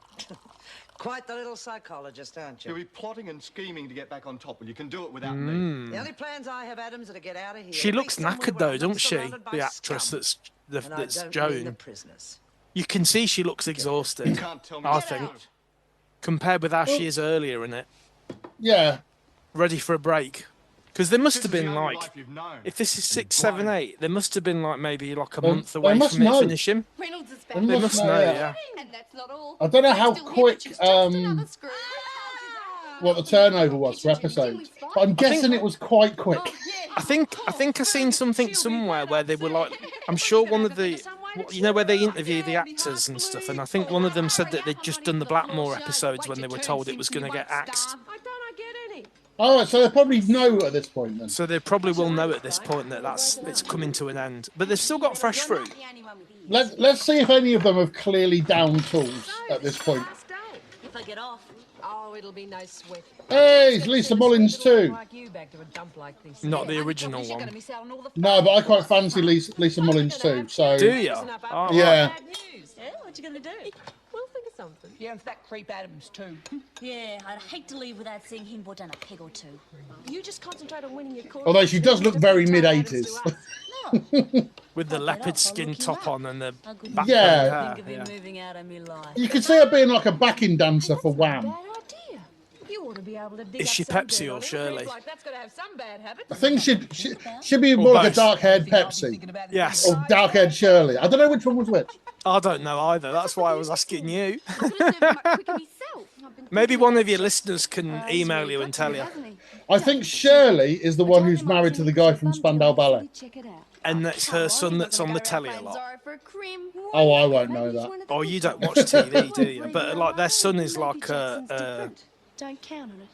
Quite the little psychologist, aren't you? You'll be plotting and scheming to get back on top. Well, you can do it without me. The only plans I have, Adams, are to get out of here. She looks knackered though, doesn't she? The actress that's Joan. You can see she looks exhausted. You can't tell me I think, compared with how she is earlier in it. Yeah. Ready for a break. Because there must have been like, if this is 6, 7, 8, there must have been like maybe like a month away from it finishing. Reynolds is back. They must know, yeah. And that's not all. I don't know how Still here, quick but she's just another screw. what the turnover was for episodes, but I'm guessing it was quite quick. I think I seen something somewhere where they were like, I'm sure one of the, you know, where they interview the actors and stuff, and I think one of them said that they'd just done the Blackmore episodes when they were told it was going to get axed. Oh, so they probably know at this point then. So they probably will know at this point that it's coming to an end. But they've still got fresh fruit. Let's see if any of them have clearly downed tools at this point. If I get off. Oh, it'll be no sweat. Hey, it's Lisa Mullins too. Not the original one. No, but I quite fancy Lisa Mullins too. So do you? Oh, yeah. What you gonna do? We'll think of something. Yeah, and for that creep Adams too. Yeah, I'd hate to leave without seeing him put down a peg or two. You just concentrate on winning your cause. Although she does look very mid-80s. With the leopard skin top on and the back yeah. hair. Yeah. Moving out of me life. You could see her being like a backing dancer for Wham. You ought to be able to dig Is up she some dirt Pepsi or on it. Shirley? Seems like that's got to have some bad habits. I think she'd be more like a dark-haired Pepsi. Yes. Or dark-haired Shirley. I don't know which one was which. I don't know either. That's why I was asking you. Maybe one of your listeners can email you and tell you. I think Shirley is the one who's married to the guy from Spandau Ballet. And that's her son that's on the telly a lot. Oh, I won't know that. Oh, you don't watch TV, do you? But like their son is like Don't count on it.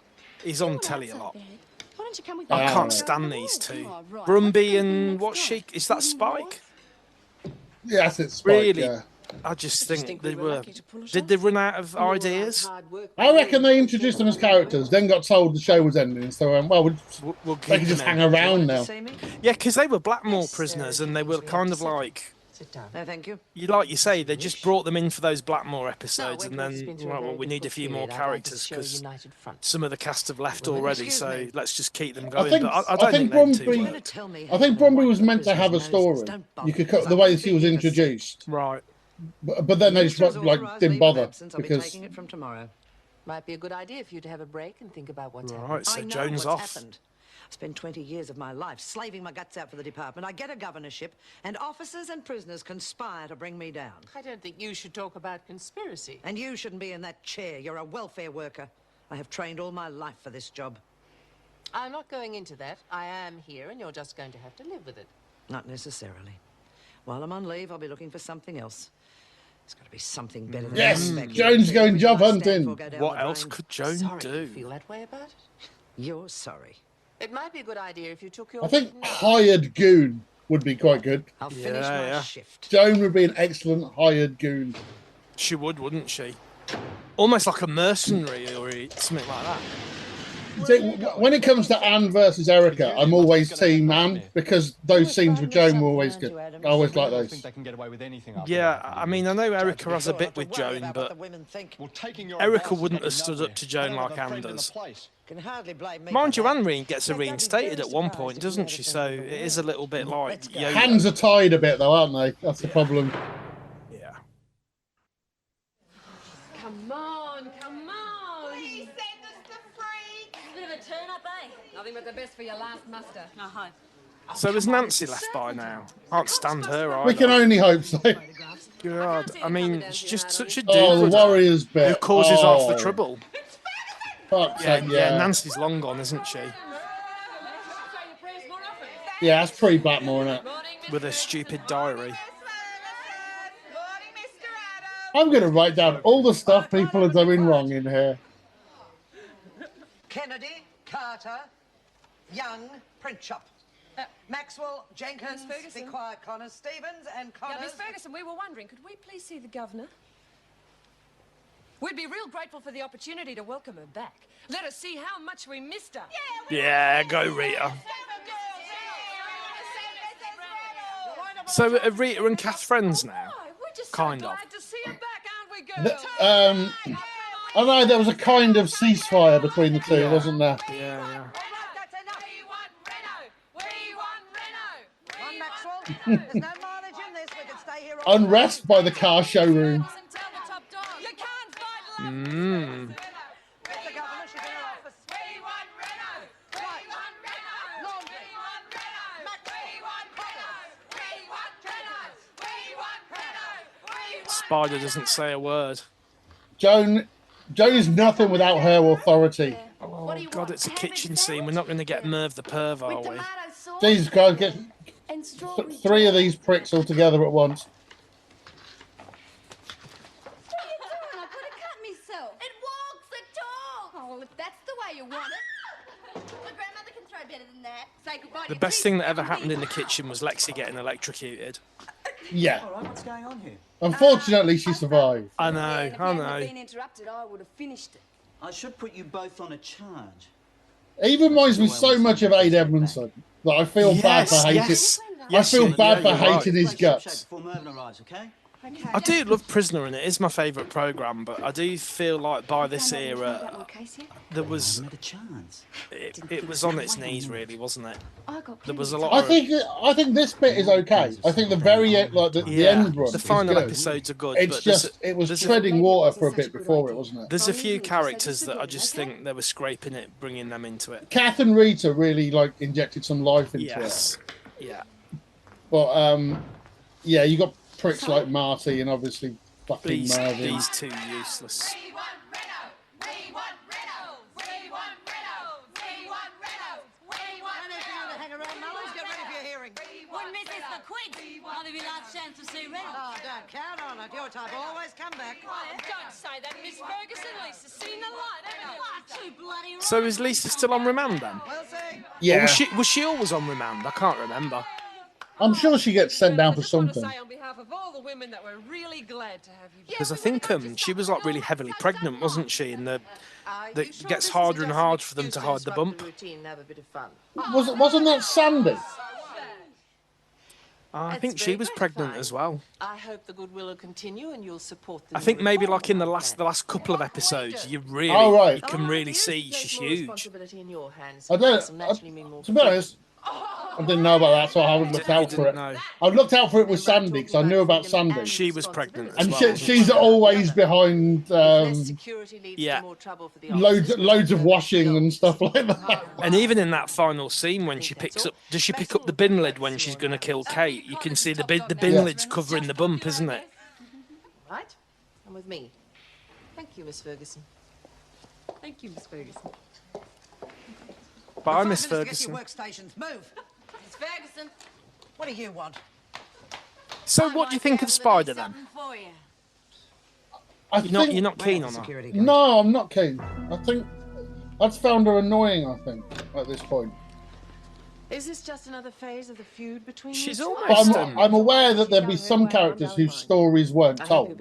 he's on telly a lot. Why don't you come with I can't stand these two. Brumby and what's she? Is that Spike? Yes, it's Spike, really. yeah. I just think they were. Did they run out of ideas? I reckon they introduced them as characters, then got told the show was ending, so we'll they can just hang around now. Yeah, because they were Blackmore prisoners, and they were kind of like. Sit down. No, thank you. Like you say, they just brought them in for those Blackmore episodes, and then well, we need a few more characters because some of the cast have left already. So let's just keep them going. I don't think Brumby. I think Brumby was meant to have a story. You could cut the way she was introduced, right? But then they just like didn't bother because. Taking it from tomorrow. Might be a good idea for you to have a break and think about what's happened. Right, so I know Joan's what's off. happened. I spent 20 years of my life slaving my guts out for the department. I get a governorship, and officers and prisoners conspire to bring me down. I don't think you should talk about conspiracy. And you shouldn't be in that chair. You're a welfare worker. I have trained all my life for this job. I'm not going into that. I am here, and you're just going to have to live with it. Not necessarily. While I'm on leave, I'll be looking for something else. There's got to be something better than Yes, that. Joan's going job hunting. What else could Joan do? You feel that way about it? You're sorry. It might be a good idea if you took your... I think hired goon would be quite good. I'll finish my shift. Joan would be an excellent hired goon. She would, wouldn't she? Almost like a mercenary or something like that. When it comes to Anne versus Erica, I'm always team Anne because those scenes with Joan were always good. I always like those. Yeah, I mean, I know Erica has a bit with Joan, but Erica wouldn't have stood up to Joan like Anne does. Mind you, Anne gets her reinstated at one point, doesn't she? So it is a little bit like... Hands are tied a bit though, aren't they? That's the problem. Yeah. Come on, come on. Please send us the freak. Bit of a turn up, eh? Nothing but the best for your last muster. Uh-huh. So has Nancy left by now? Can't stand her either. We can only hope so. God, I mean, it's just such a dude. Oh, the Warriors bit. Who causes half the trouble. Yeah, Nancy's long gone, isn't she? Yeah, that's pretty Blackmore, isn't it? With her stupid diary. I'm going to write down all the stuff people are doing wrong in here. Kennedy, Carter, Young, Print Shop. Maxwell, Jenkins, Be Quiet, Connors, Stevens, and Connors. Yeah, Miss Ferguson, we were wondering, could we please see the governor? We'd be real grateful for the opportunity to welcome her back. Let us see how much we missed her. Yeah, go Rita. So are Rita and Kath friends now? Kind of. Glad to see her back, aren't we, girls? I know there was a kind of ceasefire between the two, wasn't there? Yeah. There's no mileage in this. We can stay here. Unrest by the car showroom. Spider doesn't say a word. Joan is nothing without her authority. Oh God, it's a kitchen scene. We're not going to get Merv the perv, are we? These guys get three of these pricks all together at once. I could have cut myself. It walks, it talks. Oh, well, if that's the way you want it. My grandmother can throw better than that. Say goodbye. The best thing that ever happened in the kitchen was Lexi getting electrocuted. Yeah. All right, what's going on here? Unfortunately, she survived. I know, If you hadn't been interrupted, I would have finished it. I should put you both on a charge. He reminds me so much of Aid Edmondson that I feel bad for hating. I feel bad for hating his guts. Before Mervyn arrives, okay? I do love Prisoner, and it is my favourite programme, but I do feel like by this era, there was... It was on its knees, really, wasn't it? There was a lot I think this bit is okay. I think the very end, like the end run, the final is good. episodes are good. It's but just it was treading water for a bit before it, wasn't it? There's a few characters that I just think they were scraping it, bringing them into it. Kath and Rita really like injected some life into it. Yeah. But yeah, you got pricks like Marty and obviously fucking Marvin. These two useless. Might be last chance to see Reynolds. Oh, don't count on it. Your type always come back. Don't say that, Miss Ferguson. Lisa's seen the light, haven't you? Too bloody right. So is Lisa still on remand then? Yeah. Or was she always on remand? I can't remember. I'm sure she gets sent down for something. Say on behalf of all the women that we're really glad to have you. Because I think she was like really heavily pregnant, wasn't she? And it gets harder and harder for them to hide the bump. Wasn't that Sandy? I think she was pregnant as well. I hope the goodwill will continue and you'll support the I think maybe like in the last couple of episodes, you really you can really see she's huge. I don't. To be honest, I didn't know about that, so I haven't looked out for it. I looked out for it with Sandy because I knew about Sandy. She was pregnant, and she's always behind. Yeah, loads of washing and stuff like that. And even in that final scene when she picks up, does she pick up the bin lid when she's going to kill Kate? You can see the bin lid's covering the bump, isn't it? Right, and with me. Thank you, Miss Ferguson. Thank you, Miss Ferguson. Bye, Miss Ferguson. Get your workstations. Move. Miss Ferguson. What do you want? So, what do you think of Spider then? You're not keen on her. No, I'm not keen. I think I've found her annoying. I think at this point. Is this just another phase of the feud between She's you? almost. I'm aware that there'll be some characters whose stories weren't told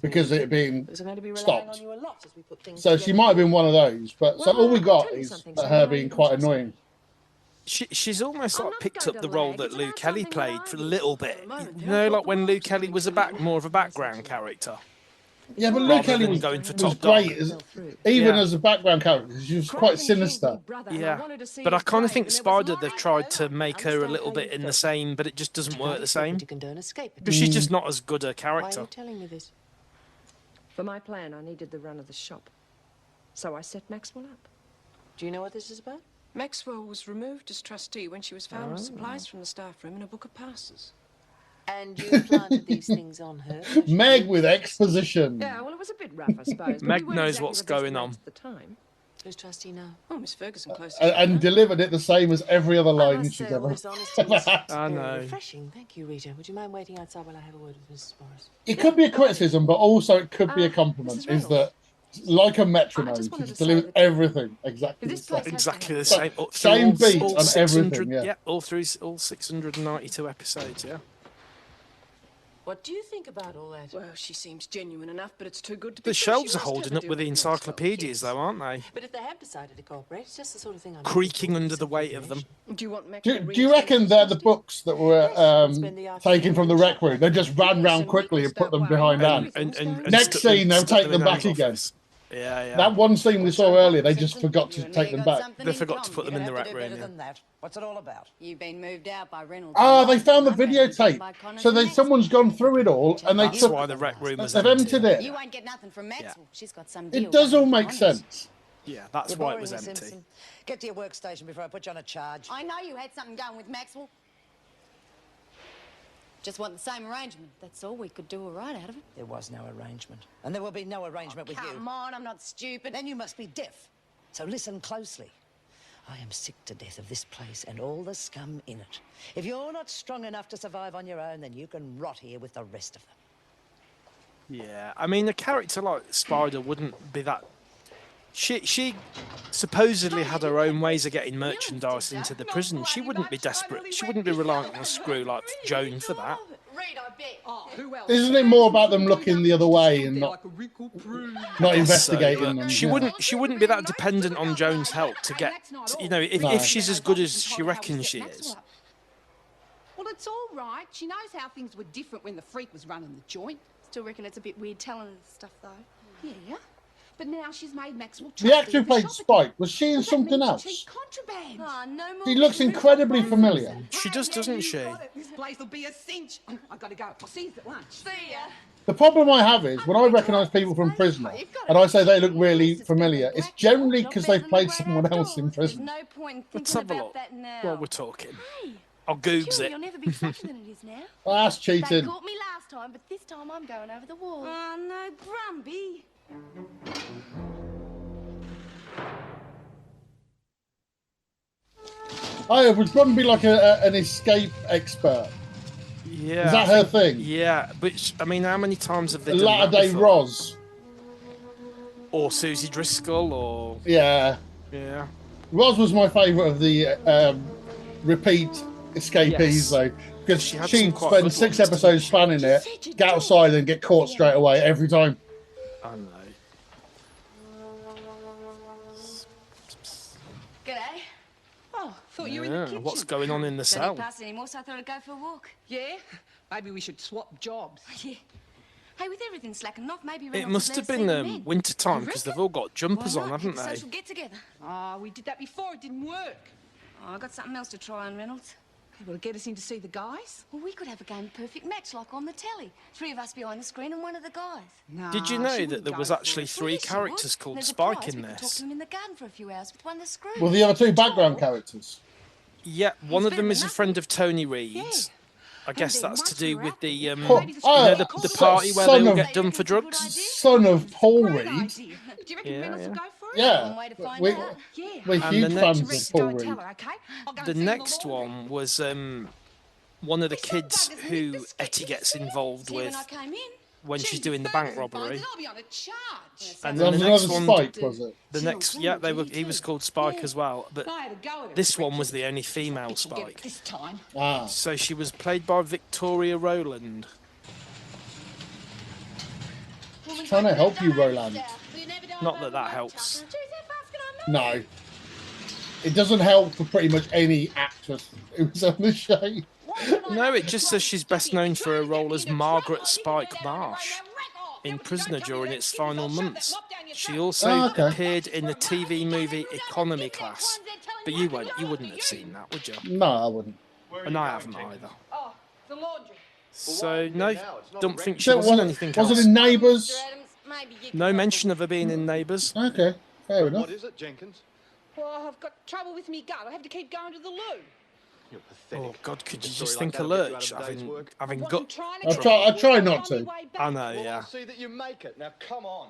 because it had been stopped. So she might have been one of those. But so all we got is her being quite annoying. She's almost like picked up the role that Lou Kelly played for a little bit. You know, like when Lou Kelly was more of a background character. Yeah, but Lou Kelly was great, even as a background character. She was quite sinister. Yeah, but I kind of think Spider, they've tried to make her a little bit in the same, but it just doesn't work the same. Because she's just not as good a character. Why are you telling me this? For my plan, I needed the run of the shop. So I set Maxwell up. Do you know what this is about? Maxwell was removed as trustee when she was found with supplies from the staff room and a book of passes. And you planted these things on her? Meg with exposition. Yeah, well, it was a bit rough, I suppose. Meg knows what's going on. At the time. Who's trustee now? Oh, Miss Ferguson, close. And delivered it the same as every other line she's ever had. I know. Refreshing. Thank you, Rita. Would you mind waiting outside while I have a word with Mrs. Morris? It could be a criticism, but also it could be a compliment. Is that like a metronome? She just delivered everything exactly the same. Exactly the same. Same beat on everything. Yeah, all through all 692 episodes. Yeah. What do you think about all that? Well, she seems genuine enough, but it's too good to be The true. shelves are holding up with the encyclopedias, though, aren't they? But if they have decided to cooperate, it's just the sort of thing I'm creaking under the weight of them. Do you want Max do you reckon they're the books that were taken from the rec room? They just ran round quickly and put them behind Anne. And next scene, they'll take them back again. Yeah. That one scene we saw earlier, they just forgot to take them back. They forgot to put them in the rec room. Yeah. What's it all about? You've been moved out by Reynolds. Ah, they found the videotape. So someone's gone through it all, and they That's why the rec room is they've emptied it. You won't get nothing from Maxwell. She's got some deal. It does all make sense. Yeah, that's why it was empty. Get to your workstation before I put you on a charge. I know you had something going with Maxwell. Just want the same arrangement. That's all. We could do all right out of it. There was no arrangement. And there will be no arrangement with you. Come on, I'm not stupid. Then you must be deaf. So listen closely. I am sick to death of this place and all the scum in it. If you're not strong enough to survive on your own, then you can rot here with the rest of them. Yeah, I mean, a character like Spider wouldn't be that. She supposedly had her own ways of getting merchandise into the prison. She wouldn't be desperate. She wouldn't be reliant on a screw like Joan for that. Isn't it more about them looking the other way and not investigating them? She wouldn't be that dependent on Joan's help to get. You know, if she's as good as she reckons she is. Well, it's all right. She knows how things were different when the freak was running the joint. Still reckon it's a bit weird telling her stuff, though. Yeah. But now she's made Maxwell. The actor who played Spike, was she in something else? Contraband. Oh, no more. She looks incredibly familiar. She does, doesn't she? This place will be a cinch. I gotta go. I'll see you at lunch. See ya. The problem I have is when I recognise people from Prisoner and I say they look really familiar, it's generally because they've played someone else in Prison. No point in Let's thinking have a about look that now. while we're talking. Hey, I'll Googs surely it. you'll never be fatter than it is now. Well, that's They cheating. caught me last time, but this time I'm going over the wall. Oh, no, Brumby. Oh, would Brumby be like an escape expert? Yeah. Is that her thing? Yeah, but I mean, how many times have they done Latter that Day before? Roz. Or Susie Driscoll, or Yeah. yeah. Roz was my favourite of the repeat escapees, though, because She had she'd some quite spend good 6 ones, episodes planning it, get outside and get caught straight away every time. I know. G'day. Oh, thought you were in the Yeah, kitchen. what's going on in the Don't cell? need past anymore, so I thought I'd go for a walk. Yeah? Maybe we should swap jobs. Yeah. Hey, with everything slacking off, maybe It Reynolds must would have let us been see the men. winter time because they've all got jumpers Why on, not? haven't Have a they? social get together. Oh, we did that before. It didn't work. Oh, I got something else to try on, Reynolds. Will it get us in to see the guys? Well, we could have a game of perfect match like on the telly. 3 of us behind the screen and one of the guys. Nah, Did you she know wouldn't that there go was for actually it. 3 Yes, she characters would. called There's a Spike prize. in We could talk this? to them in the garden for a few hours with one of the screws. Well, the other 2 background characters. Yeah, one of better them than is a nothing. friend of Tony Reid's. I guess then that's to once do we're with out the there, you Oh, know, the party where they son all of- get done for drugs. Son of Paul Great Reed. idea. Do you reckon Yeah, Reynolds will yeah. go for it? Yeah, One way to find we, out. Yeah. we're And huge the fans Rex, of go Paul and tell Reed. her, okay? I'll go and The see in next laundry. one was one of the kids who Etty gets involved See, when with I came in, when she's Jesus, doing the Ferguson bank finds robbery. it, I'll be on a charge. And That then was the next another one, Spike, was it? the next, yeah, he was called Spike as well. But I had a go at her. this one was the only female Get it Spike. this time. Ah. So she was played by Victoria Rowland. Trying to help you, Roland. Not that that helps. No. It doesn't help for pretty much any actress who's on the show. No, it just says she's best known for her role as Margaret Spike Marsh in Prisoner during its final months. She also appeared in the TV movie Economy Class. But you wouldn't have seen that, would you? No, I wouldn't. And I haven't either. Oh, the laundry. So, no, don't think she So was in anything else. was it in Neighbours? No mention of her being in Neighbours. Okay, fair enough. What is it, Jenkins? Well, I've got trouble with me gut. I have to keep going to the loo. You're pathetic. Oh, God, could you A just story like think of that'll get you Lurch out of a day's work. having Wasn't gut trying I to try, I get try on not my to. way back. I know, Well, yeah. I'll see that you make it. Now, come on.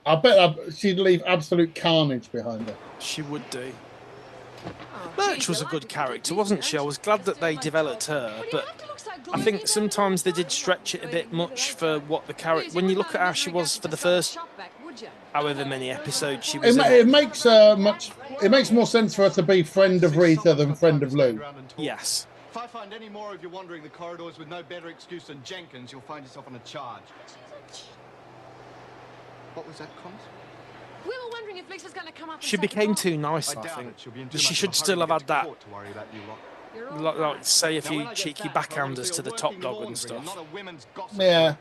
I bet she'd leave absolute carnage behind her. She would do. Lurch was a good character, wasn't she? I was glad that they developed her, but I think sometimes they did stretch it a bit much for what the character. When you look at how she was for the first however many episodes she was in. It makes It makes more sense for her to be friend of Rita than friend of Lou. Yes. If I find any more of you wandering the corridors with no better excuse than Jenkins, you'll find yourself on a charge. What was that, Connors? We were wondering if Lisa's going to come up. She became too nice, I doubt think. it. She'll be in too She much should of a still hurry have to had get that. to court to worry about you lot. Like say a Now, few when I get cheeky back, I want backhanders see to a the top working dog laundry and stuff. not a women's gossip. Yeah.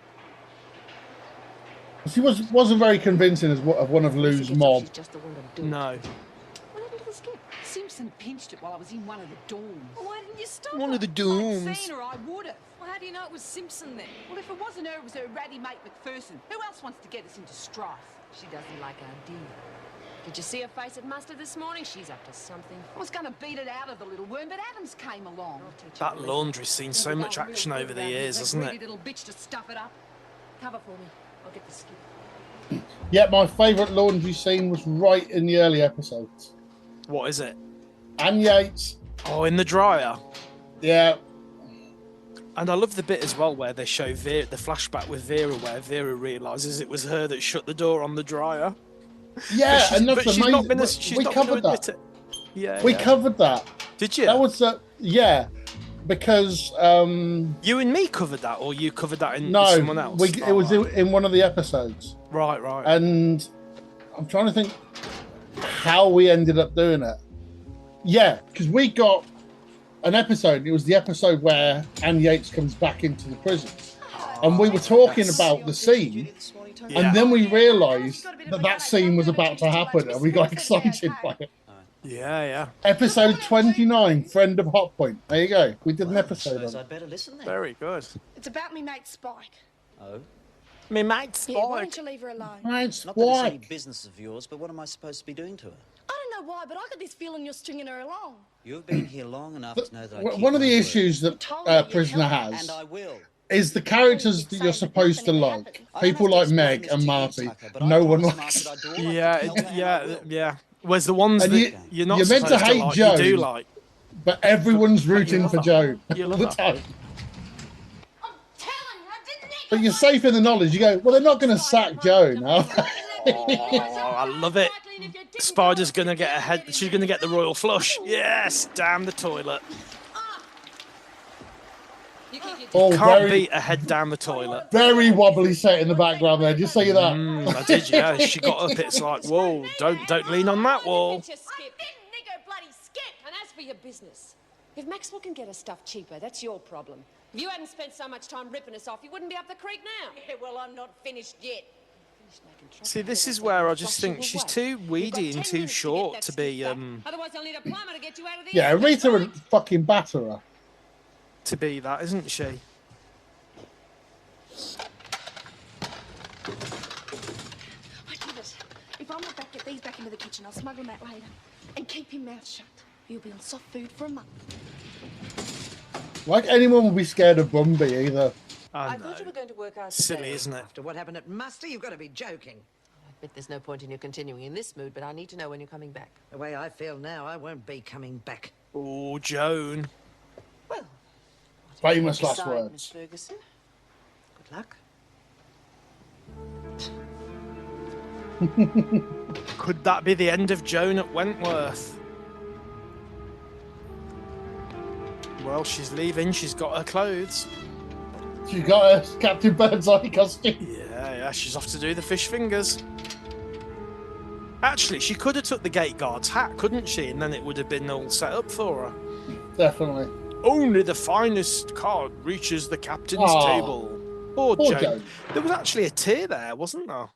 She wasn't very convincing as of one of Lou's mob. No. Well, that little skip seems Simpson pinched it while I was in one of the dorms. Well, why didn't you stop One her? of the If dorms. I'd seen her, I would have. Well, how do you know it was Simpson then? Well, if it wasn't her, it was her ratty mate McPherson. Who else wants to get us into strife? She doesn't like our deal. Did you see her face at muster this morning? She's up to something. I was going to beat it out of the little worm, but Adams came along. That laundry's seen so much action over the years, hasn't Greedy it? little bitch to stuff it up. Cover for me. I'll get the skip. Yeah, my favourite laundry scene was right in the early episodes. What is it? Anne Yates. Oh, in the dryer. Yeah. And I love the bit as well where they show Vera, the flashback with Vera, where Vera realizes it was her that shut the door on the dryer. Yeah, and that's she's amazing. not been. She's We not covered gonna admit that. it. Yeah, We yeah. covered that. Did you? That was yeah, because you and me covered that, or you covered that in no, with someone else. it was in one of the episodes. Right, right. And I'm trying to think how we ended up doing it. Yeah, because we got an episode. It was the episode where Anne Yates comes back into the prison, and we were talking about the scene, and then we realised that scene was about to happen, and we got excited by it. Yeah, yeah. Episode 29, Friend of Hot Point. There you go. We did an episode on it. I'd better listen then. Very good. It's about me mate Spike. Oh? Me mate Yeah, why Spike. don't you leave her alone? Mate Not that it's any Spike. business of yours, but what am I supposed to be doing to her? I don't know why, but I got this feeling you're stringing her along. You've been here long enough to know that I keep One of the my word. issues that Prisoner has And I will. is the characters that you're supposed to like. People like Meg and Marty. No one likes. Yeah. Whereas the ones And that you- you're not you're meant to supposed hate like, Joan. you do like. But everyone's rooting for Joan You all love the that. time. But you're safe in the knowledge. You go, well, they're not going to sack Joan, are they? Oh, I love it. Spider's gonna get a head. She's gonna get the royal flush. Yes, damn the toilet. Oh, Can't very, beat a head down the toilet. very wobbly set in the background there. Just say that. I did, yeah. She got up. It's like, whoa, don't lean on that wall. And as for your business, if Maxwell can get us stuff cheaper, that's your problem. If you hadn't spent so much time ripping us off, you wouldn't be up the creek now. Yeah, well, I'm not finished yet. See, this is where I just think she's too weedy and too short to be Otherwise, I'll need a plumber to get you out of the Yeah, Rita would fucking batter her. that, isn't she? I did it. If I'm not back, get these back into the kitchen. I'll smuggle them out later. And keep your mouth shut. You'll be on soft food for a month. Like anyone would be scared of Bumby either. I thought you were going to work out Silly, today. isn't it? After what happened at Muster, you've got to be joking. I admit there's no point in you continuing in this mood, but I need to know when you're coming back. The way I feel now, I won't be coming back. Oh, Joan. Famous last Decide, words. Miss Ferguson. Good luck. Could that be the end of Joan at Wentworth? Well, she's leaving. She's got her clothes. She got a Captain Birdseye costume. Yeah, she's off to do the fish fingers. Actually, she could have took the gate guard's hat, couldn't she? And then it would have been all set up for her. Definitely. Only the finest card reaches the captain's Aw. table. Poor Poor Joan. Joan. There was actually a tear there, wasn't there?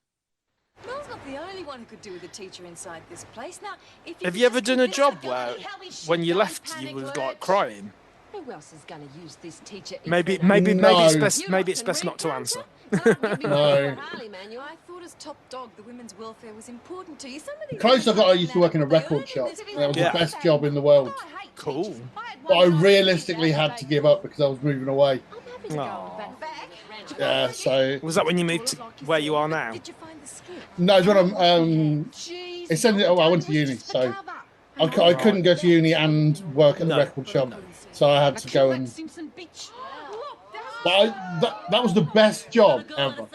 Mel's not the only one who could do with a teacher inside this place. Now, if Have could you ever just done a convince job the where, guy how we should when you go left, panic you was alert? like crying? Who else is going to use this teacher? Maybe infernal? maybe it's best not to answer. No. Harley, man, I thought as top dog, the women's welfare was important to you. Some of The these closest I got, I women used to work in a record shop. That was Yeah. the best job in the world. Cool. But I realistically had to give up because I was moving away. Aw. Yeah, so Was that when you moved to where you are now? no, it's when I'm essentially. Oh, I went to uni, so I couldn't go to uni and work at the record shop, so I had to go and. Simpson bitch. But that was the best job ever.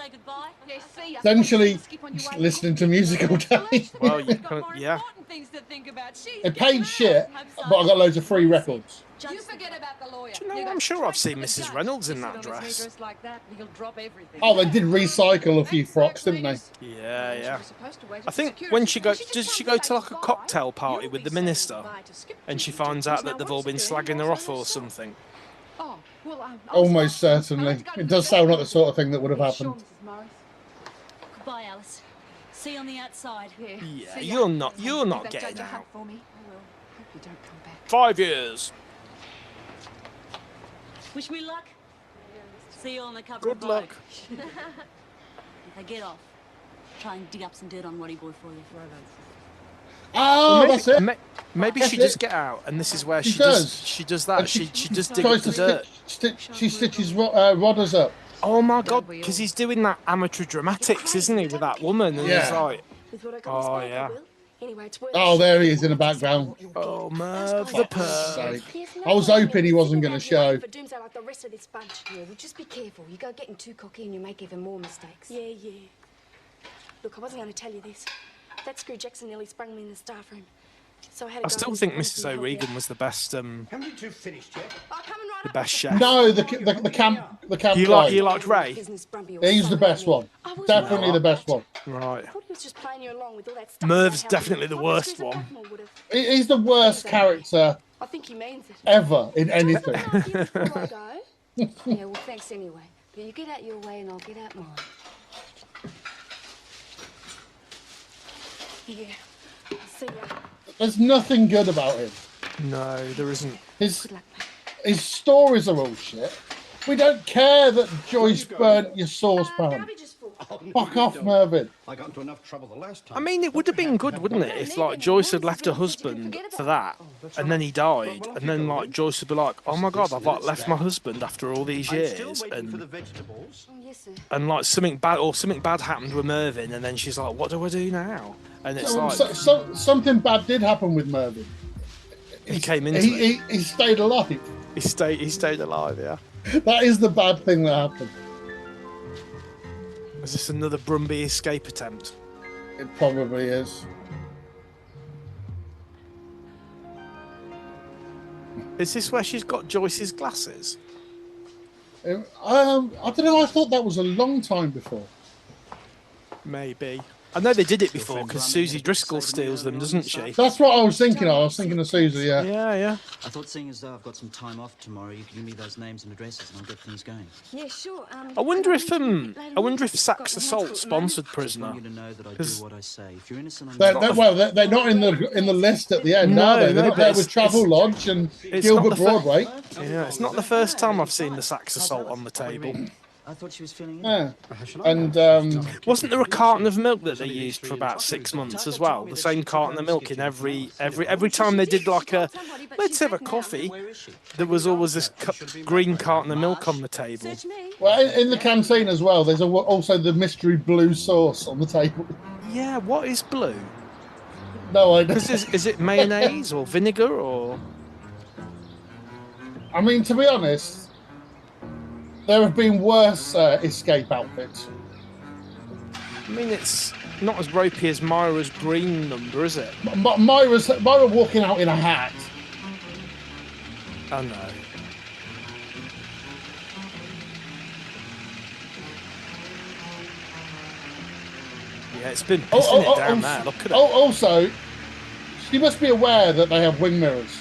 Essentially, just listening to music all day. Well, you can't, yeah. Things to think about. It paid shit, but I got loads of free records. You forget about the lawyer. Do you know, I'm sure I've seen Mrs. Reynolds in that dress. Dress like that, he'll drop everything. Oh, they did recycle a few frocks, didn't they? Yeah. I think when she goes, does she go to like a cocktail party with the minister, and she finds out that they've all been slagging her off or something? Oh, well, Almost certainly. It does sound like the sort of thing that would have happened. Goodbye, Alice. See you on the outside. Yeah, you're not getting out. Hope you don't come back. 5 years. Wish me luck. See you on the cover Good of Vogue. luck. Now get off. Try and dig up some dirt on Roddy Boy for you. Oh, Well, that's it. Maybe That's she it. does get out, and this is where She she does. that. And She does dig tries up the to dirt. she stitches Rodders up. Oh my god, because he's doing that amateur dramatics, isn't he, with that woman? And he's Yeah. like, With what I got oh this yeah. Anyway, it's worth Oh, there he is in the background. Oh, Merv the perv. Sake. I was hoping he wasn't going to show. For doomsday like the rest of this bunch. Yeah, well, just be careful. You go getting too cocky and you make even more mistakes. Yeah, yeah. Look, I wasn't going to tell you this. That screw Jackson nearly sprung me in the staff room. So I had to I go still and think find Mrs. some help O'Regan there. was the best. Haven't you two finished yet? The best chef. No, the camp You guy. liked Ray? He's the best one. Definitely the best one. Right. I thought he was just playing you along with all that stuff. Merv's about how definitely the worst one. He's the worst character I think he means it. ever in anything. Before I go. Yeah, well, thanks anyway. But you get out your way and I'll get out mine. Yeah. I'll see ya. There's nothing good about him. No, there isn't. His stories are all shit. We don't care that Joyce burnt your saucepan. Fuck off, Mervyn. I got into enough trouble the last time. I mean, it would have been good, wouldn't it, if like Joyce had left her husband for that, and then he died, and then like Joyce would be like, "Oh my god, I've like left my husband after all these years," and like something bad happened with Mervyn, and then she's like, "What do I do now?" And it's like Something bad did happen with Mervyn. he came into it. He stayed alive. He stayed alive. Yeah. That is the bad thing that happened. Is this another Brumby escape attempt? It probably is. Is this where she's got Joyce's glasses? I don't know. I thought that was a long time before. Maybe. I know they did it before because Susie Driscoll steals them, doesn't she? That's what I was thinking of. I was thinking of Susie, yeah. Yeah. I thought, seeing as though I've got some time off tomorrow, you can give me those names and addresses and I'll get things going. Yeah, sure. I wonder if Sax Assault sponsored Prisoner. Because what I say. If you're innocent, They're not in the list at the end, are they? They're up there with Travelodge and Gilbert Broadway. Yeah, it's not the first time I've seen the Sax Assault on the table. I thought she was feeling Yeah. And wasn't there a carton of milk that they used for about 6 months as well? The same carton of milk in every time they did like a let's have a coffee. There was always this green carton of milk on the table. Well, in the canteen as well. There's also the mystery blue sauce on the table. Yeah, what is blue? No idea. Is it mayonnaise or vinegar or? I mean, to be honest, there have been worse escape outfits. I mean, it's not as ropey as Myra's green number, is it? Myra walking out in a hat. I know. Yeah, it's been pissing it down there. Look at it. Also, she must be aware that they have wing mirrors.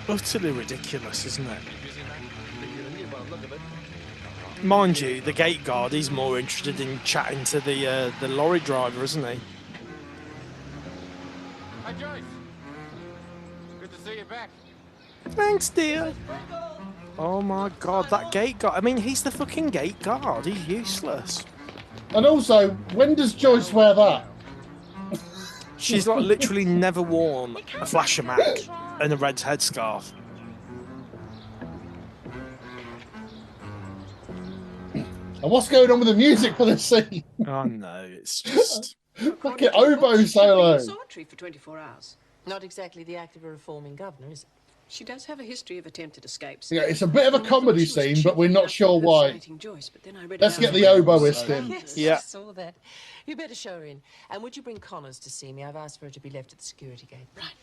Utterly ridiculous, isn't it? Mind you, the gate guard, he's more interested in chatting to the lorry driver, isn't he? Hi, Joyce. Good to see you back. Thanks, dear. Oh my god, that gate guard. I mean, he's the fucking gate guard. He's useless. And also, when does Joyce wear that? She's like literally never worn a flasher mac and a red headscarf. And what's going on with the music for this scene? Oh no, it's just look at oboe solo. Solitary for 24 hours. Not exactly the act of a reforming governor, is it? She does have a history of attempted escapes. Yeah, it's a bit of a comedy scene, but we're not sure why. Let's get the oboist in. Yes, Yeah. I saw that. You better show her in. And would you bring Connors to see me? I've asked for her to be left at the security gate. Right.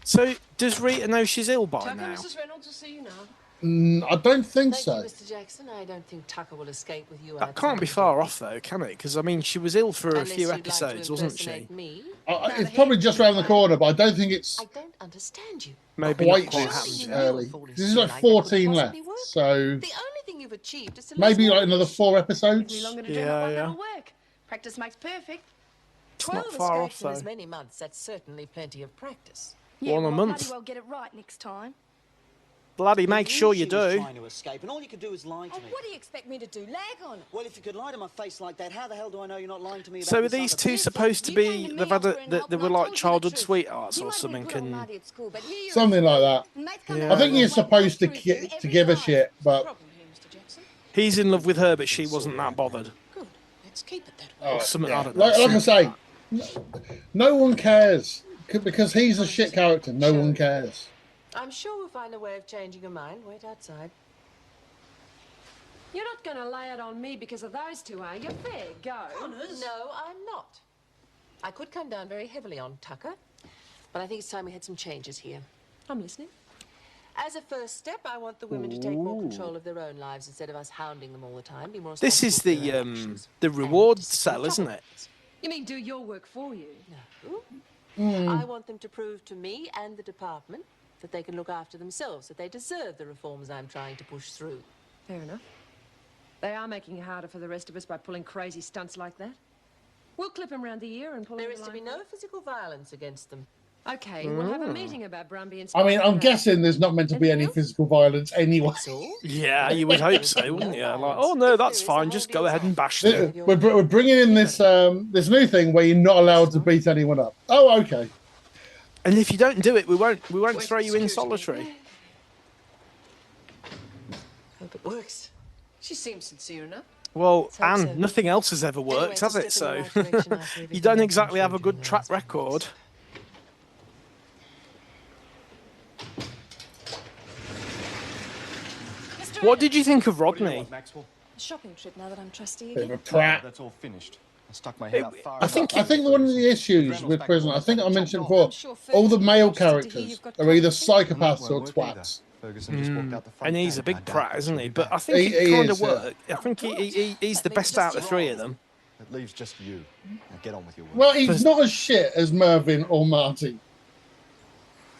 So, does Rita know she's ill by Tucker, now? Mrs. Reynolds will see you now. I don't think Thank so. you, Mr. Jackson. I don't think Tucker will escape with you. That can't be far off, though, can it? Because, I mean, she was ill for a Unless few you'd like to episodes, wasn't she? impersonate me. It's probably just around the corner, but I don't think it's I don't understand you. Maybe quite not quite this happened early. yet. This is like 14 left, so The only thing you've achieved is to maybe listen like to another 4 Any episodes. longer to do Yeah, one, yeah. that'll work. Practice makes perfect. It's 12 not far off, escapes in as though. many months, that's certainly plenty of practice. Yeah, One a well, month. I'll bloody well get it right next time. Bloody make sure you She was do. trying to escape, and all you could do is lie to me. What do you expect me to do? Lag on it? Well, if you could lie to my face like that, how the hell do I know you're not lying to me about So are this these other two thing? supposed to be? They were like childhood sweethearts or something, and Something like that. Yeah. I think you're supposed to give a shit, but he's in love with her, but she wasn't that bothered. Let's keep it that way. oh, Something, yeah. I don't know. Like I say, no one cares because he's a shit character. No one cares. I'm sure we'll find a way of changing your mind. Wait outside. You're not going to lay it on me because of those two, are you? Fair go. No, I'm not. I could come down very heavily on Tucker, but I think it's time we had some changes here. I'm listening. As a first step, I want the women to take more control of their own lives instead of us hounding them all the time. Be more This is responsible for their actions. the reward cell, isn't it? You mean do your work for you? No. I want them to prove to me and the department that they can look after themselves, that they deserve the reforms I'm trying to push through. Fair enough. They are making it harder for the rest of us by pulling crazy stunts like that. We'll clip them round the ear and pull There them is to along. be no physical violence against them. Okay, we'll have a meeting about Brumby and... I mean, I'm guessing there's not meant to be any physical violence anyway. Yeah, you would hope so, wouldn't you? Like, oh no, that's fine. Just go ahead and bash them. We're bringing in this this new thing where you're not allowed to beat anyone up. Oh, okay. And if you don't do it, we won't throw you in solitary. Hope it works. She seems sincere enough. Well, Anne, nothing else has ever worked, has it? So you don't exactly have a good track record. What did you think of Rodney? A shopping trip now that I'm trustee Bit of again. a prat. That's all finished. I stuck my head out far. I think one of the issues with prison, I think I mentioned before, all the male characters are either psychopaths or twats. And he's a big prat, isn't he? But I think he kind of worked. I think he's the best out of the three of them. It leaves just you. Now get on with your work. Well, he's not as shit as Mervyn or Marty.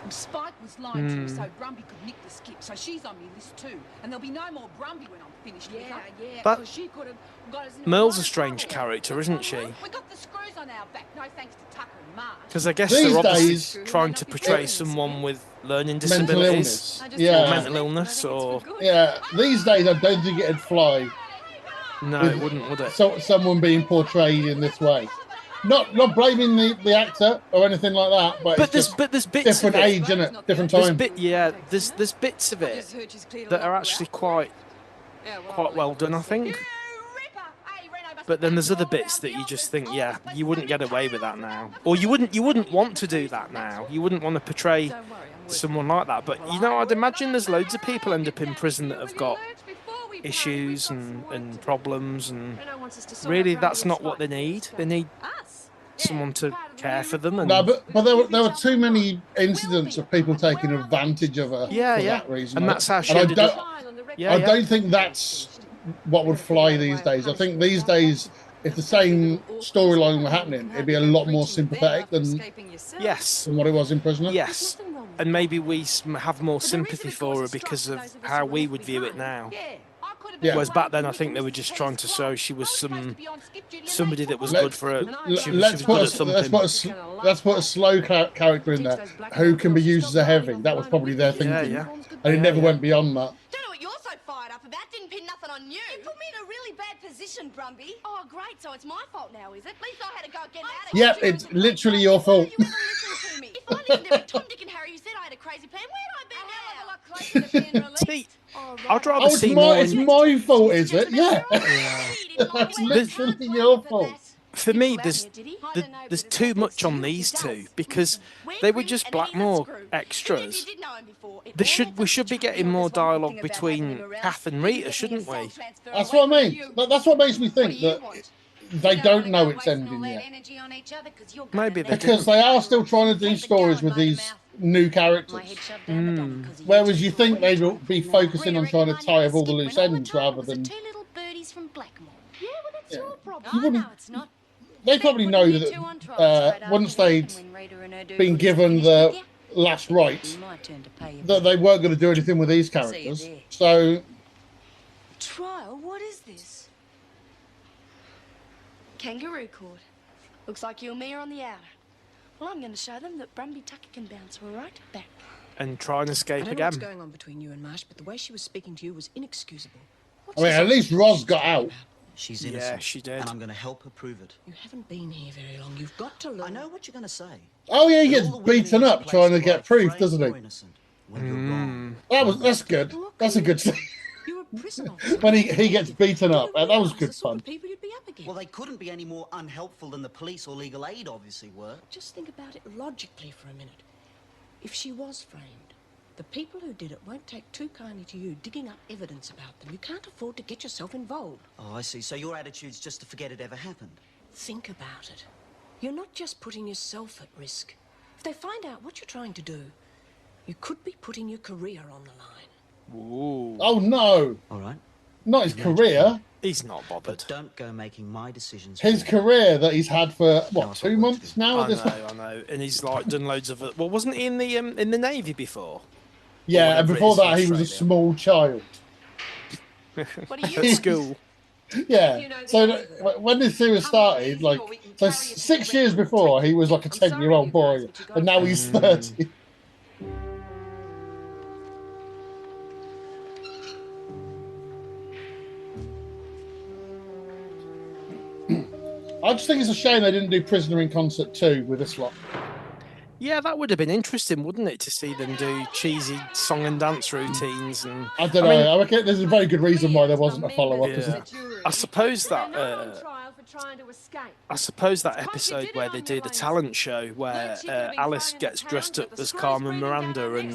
Spike was lying to me so Brumby could nick the skip, so she's on me list too. And there'll be no more Brumby when I'm finished with her. Yeah, But because she could have got us in Merle's a lot of strange trouble. character, isn't she? We got the screws on our back, no thanks to Tucker and Marge. Because I guess These they're obviously days- trying to portray someone with learning Mental disabilities, illness. Yeah. or mental illness, or Yeah, these days I don't think it'd fly. no, it wouldn't, would it? So, someone being portrayed in this way. Not blaming the actor or anything like that, but it's there's bits different of it. age, isn't it? Different There's time. there's bits of it that are actually quite well done, I think. But then there's other bits that you just think, yeah, you wouldn't get away with that now, or you wouldn't want to do that now. You wouldn't want to portray someone like that. But you know, I'd imagine there's loads of people end up in prison that have got issues and problems, and really that's not what they need. They need someone to care for them. And No, but there were too many incidents of people taking advantage of her for that reason. And that's how she And ended up. I don't think that's what would fly these days. I think these days, if the same storyline were happening, it'd be a lot more sympathetic than what it was in Prisoner. Yes, and maybe we have more sympathy for her because of how we would view it now. Yeah. Whereas back then, I think they were just trying to show she was somebody that was good for her. She Let's was good at thumping. let's put a slow character in there who can be used as a heavy. That was probably their thinking, and it never went beyond that. Don't know what you're so fired up about. Didn't pin nothing on you. You put me in a really bad position, Brumby. Oh, great. So it's my fault now, is it? At least I had to go get out of Yep, it's literally your fault. If I listened to every Tom, Dick and Harry who said I had a crazy plan, where'd I be now? A lot closer to being released. See, I'd rather it's see my, more. it's my fault, is it? Yeah. That's literally your fault. For me, there's too much on these two because they were just Blackmore extras. We should be getting more dialogue between Kath and Rita, shouldn't we? That's what I mean. That's what makes me think that they don't know it's ending yet. Maybe they Because they are still trying to do stories with these new characters. Whereas you think they'd be focusing on trying to tie up all the loose ends rather than. Two little birdies from Blackmore. Yeah, well, that's your problem. You wouldn't- No, it's not. They probably know that once they'd been given the last rights, that they weren't going to do anything with these characters. So. Trial? What is this? Kangaroo court. Looks like you and me are on the outer. Well, I'm going to show them that Brumby Tucker can bounce right back. And try and escape I don't know again. what's going on between you and Marsh, but the way she was speaking to you was inexcusable. I mean, at least Roz got out. She's innocent. Yeah, she did. And I'm going to help her prove it. You haven't been here very long. You've got to learn. I know what you're going to say. Oh yeah, he gets beaten up trying to get proof, doesn't he? That's good. That's a good thing. You're a prisoner. When he gets beaten up, that was good fun. People you'd be up against. Well, they couldn't be any more unhelpful than the police or legal aid obviously were. Just think about it logically for a minute. If she was framed, the people who did it won't take too kindly to you digging up evidence about them. You can't afford to get yourself involved. Oh, I see. So your attitude's just to forget it ever happened. Think about it. You're not just putting yourself at risk. If they find out what you're trying to do, you could be putting your career on the line. Ooh. Oh no! All right. Not his career. He's not bothered. But don't go making my decisions. His career that he's had for what 2 months now. I know, and he's like done loads of. Well, wasn't he in the Navy before? Yeah, and before that he was a small child. At school. Yeah. So when this series started, like, so 6 years before he was like a 10-year-old boy, and now he's 30. I just think it's a shame they didn't do Prisoner in Concert 2 with this lot. Yeah, that would have been interesting, wouldn't it, to see them do cheesy song and dance routines? And I don't know. I reckon there's a very good reason why there wasn't a follow-up. Yeah. I suppose that episode where they do the talent show, where Alice gets dressed up as Carmen Miranda and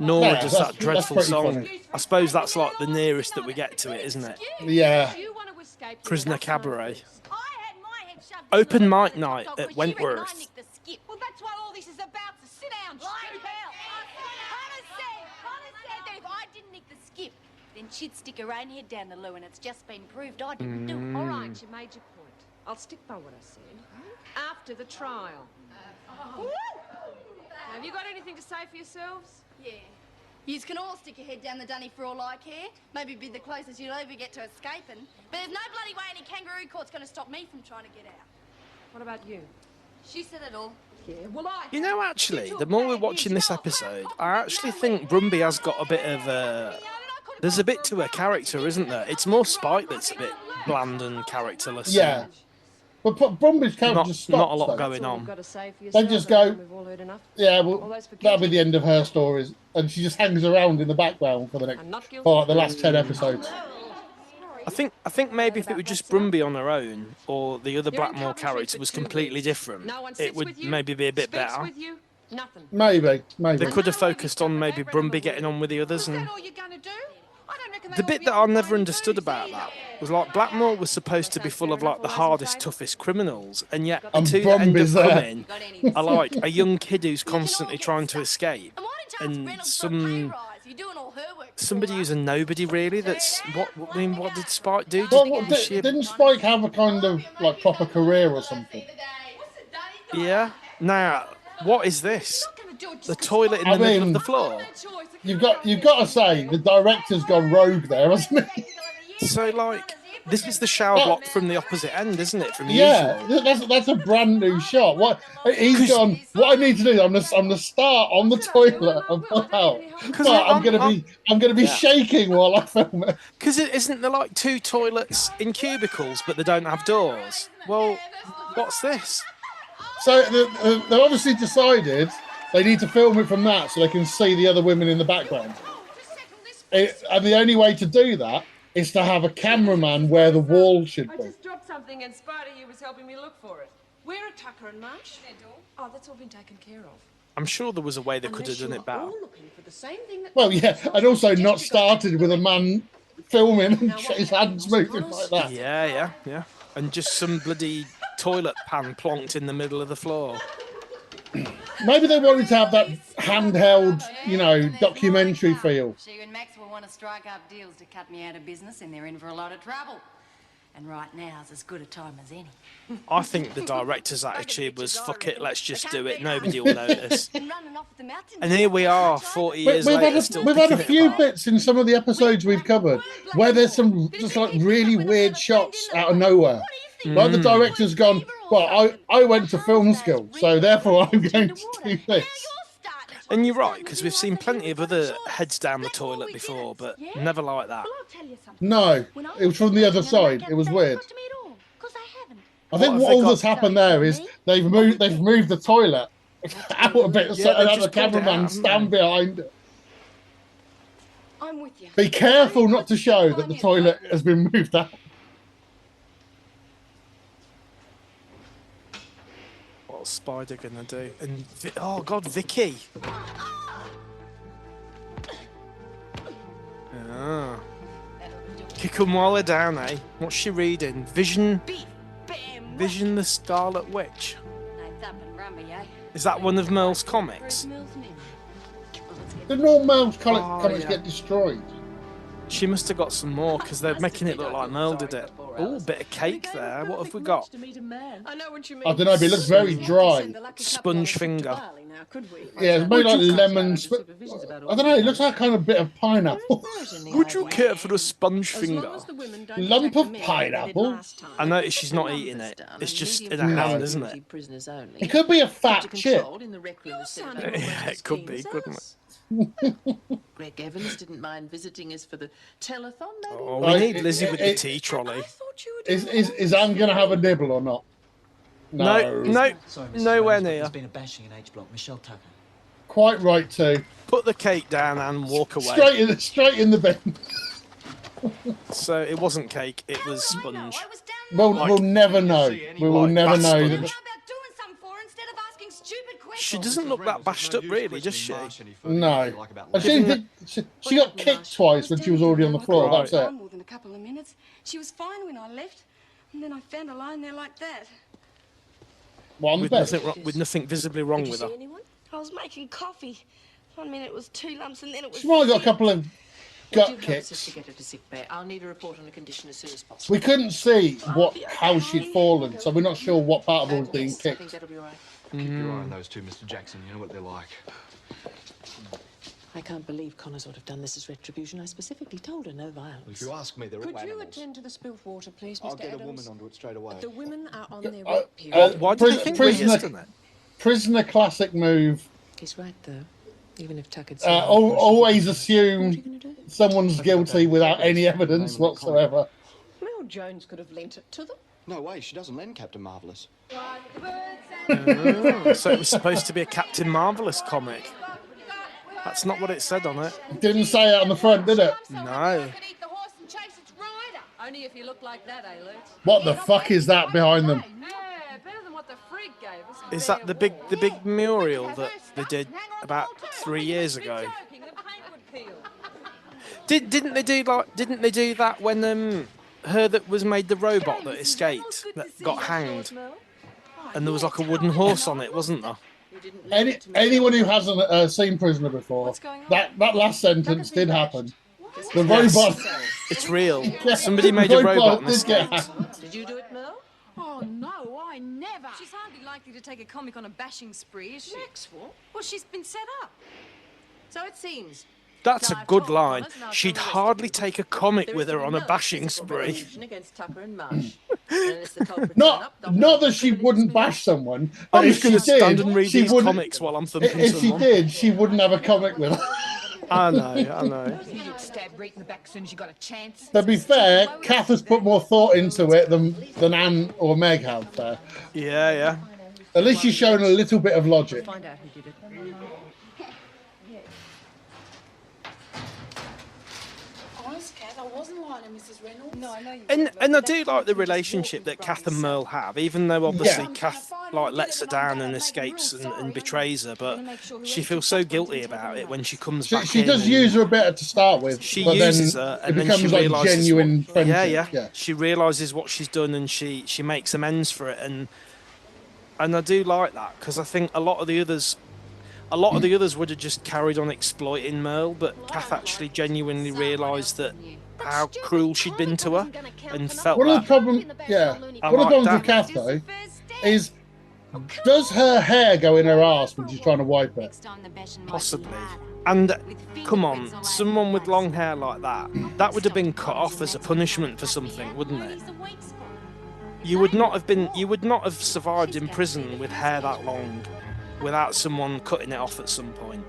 Nora does that dreadful song. Funny. I suppose that's like the nearest that we get to it, isn't it? Yeah. Prisoner Cabaret. Open mic night at Wentworth. Well, that's what all this is about, so sit down, stupid. Hannah said that if I didn't nick the skip, then she'd stick her own head down the loo, and it's just been proved I didn't do it. All right, you made your point. I'll stick by what I said. After the trial. Have you got anything to say for yourselves? Yeah. Yous can all stick your head down the dunny for all I care. Maybe be the closest you'll ever get to escaping. But there's no bloody way any kangaroo court's going to stop me from trying to get out. What about you? She said it all. Yeah, well, You know, actually, the more we're watching this episode, I actually think Brumby has got a bit of there's a bit to her character, isn't there? It's more Spike that's a bit bland and characterless. Yeah. But Brumby's character just stops. Not a lot going on. They just go, yeah, well, that'll be the end of her stories. And she just hangs around in the background for the last 10 episodes. I think maybe if it were just Brumby on her own, or the other Blackmore character was completely different, it would maybe be a bit better. Maybe. They could have focused on maybe Brumby getting on with the others. And the bit that I never understood about that was like Blackmore was supposed to be full of like the hardest, toughest criminals, and yet the two that end up coming are like a young kid who's constantly trying to escape, and somebody who's a nobody really. That's what did Spike do? Didn't Spike have a kind of like proper career or something? Yeah. Now, what is this? The toilet in the middle of the floor. You've got to say the director's gone rogue there, hasn't he? So like, this is the shower block from the opposite end, isn't it? From that's a brand new shot. What he's gone? What I need to do? I'm gonna start on the toilet and pull out. But I'm gonna be shaking while I film it. Because isn't there like 2 toilets in cubicles, but they don't have doors? Well, what's this? So they've obviously decided they need to film it from that so they can see the other women in the background. And the only way to do that is to have a cameraman where the wall should I be. just dropped something and Spider was helping me look for it. Where are Tucker and Marsh? Oh, that's all been taken care of. I'm sure there was a way they could have done it better. For the same thing that Well, yeah, and also not started with a man filming and his hands moving like that. Yeah. And just some bloody toilet pan plonked in the middle of the floor. Maybe they wanted to have that handheld, documentary feel. She and Max will want to strike up deals to cut me out of business, and they're in for a lot of trouble. And right now's as good a time as any. I think the director's attitude was, fuck it, let's just do it, nobody will notice. And here we are, 40 years later, We've had a few bits in some of the episodes we've covered where there's some just like really weird shots out of nowhere. Like the director's gone, well, I went to film school, so therefore I'm going to do this. And you're right, because we've seen plenty of other heads down the toilet before, but never like that. No, it was from the other side. It was weird. I think What have what they all got? that's happened there is they've moved the toilet out a bit, so Yeah, they've that the just pulled it cameraman out, stand haven't they? behind it. I'm with you. Be careful not to show that the toilet has been moved out. What's Spider gonna do? And oh god, Vicky. Ah. Kick 'em while they're down, eh? What's she reading? Vision the Scarlet Witch. Is that one of Merle's comics? The normal comics get destroyed. She must have got some more because they're making it look like Merle did it. Oh, a bit of cake there. What have we got? I know what you mean. I don't know, but it looks very dry. Sponge finger. Yeah, it's made like lemon. I don't know, it looks like kind of bit of pineapple. Would you care for a sponge finger? Lump of pineapple? I notice she's not eating it. It's just in her hand, isn't it? It could be a fat chip. Yeah, it could be, couldn't it? Greg Evans didn't mind visiting us for the telethon, maybe? Oh, we need Lizzie with the tea trolley. Is Anne going to have a nibble or not? No, nowhere near. There's been a bashing in H Block. Michelle Tucker. Quite right too. Put the cake down and walk away. Straight in the bin. So it wasn't cake, it was sponge. We'll never know. We will never know. That she doesn't look that bashed up, really, does she? No. She got kicked twice when she was already on the floor. That's it. More than a couple of minutes. She was fine when I left, and then I found her lying there like that. With nothing visibly wrong with her. I was making coffee. 1 minute it was 2 lumps, and then it was. She might have got a couple of gut Would you help us kicks. to get her to sick bay? I'll need a report on the condition as soon as possible. We couldn't see how she'd fallen, so we're not sure what part of her was being Yes, I think kicked. that'll be right. Keep your eye on those two, Mr. Jackson. You know what they're like. I can't believe Connors would have done this as retribution. I specifically told her no violence. If you ask me, they're all Could you animals. attend to the spilt water, please, Mr. I'll get Adams? a woman onto it straight away. The women are on their work period. Why do they think we're yesterday? Prisoner classic move. He's right, though. Even if Tuck had Always assume someone's guilty without any evidence whatsoever. Mel Jones could have lent it to them. No way, she doesn't lend Captain Marvelous. Oh, so it was supposed to be a Captain Marvelous comic. That's not what it said on it. Didn't say it on the front, did it? No. Only if you look like that, eh, Lutz? What the fuck is that behind them? Yeah, better than what the frig gave us. Is that the big memorial that they did about 3 years ago? Didn't they do that when her that was made the robot that escaped that got hanged, and there was like a wooden horse on it, wasn't there? Anyone who hasn't seen Prisoner before, that last sentence did happen. The robot. It's real. Somebody made a robot and escaped. Did you do it, Mel? Oh, no, I never. She's hardly likely to take a comic on a bashing spree, is she? Maxwell? Well, she's been set up. So it seems. That's a good line. She'd hardly take a comic with her on a bashing spree. Against Tucker and Marsh. And Not that she wouldn't bash someone, but I'm if just going to she did, stand and read she these wouldn't. comics while I'm thumping If she someone. did, she wouldn't have a comic with her. I know. You'd stab right in the back as soon as you got a chance. To be fair, Kath has put more thought into it than Anne or Meg have there. Yeah. At least she's shown a little bit of logic. Find out who did it. Honest, Kath, I wasn't lying to Mrs. Reynolds. No, I know you And I do like the relationship that Kath and Merle have, even though obviously Kath lets her down and escapes and betrays her, but she feels so guilty about it when she comes back. She does use her a bit to start with. She but uses then her, and it then becomes she like realises genuine friendship. Yeah. She realises what she's done, and she makes amends for it, and I do like that because I think a lot of the others would have just carried on exploiting Merle, but Kath actually genuinely realised that how cruel she'd been to her, and felt One of the that. problems with Kath though is, does her hair go in her arse when she's trying to wipe it? Possibly. And come on, someone with long hair like that would have been cut off as a punishment for something, wouldn't it? You would not have survived in prison with hair that long without someone cutting it off at some point.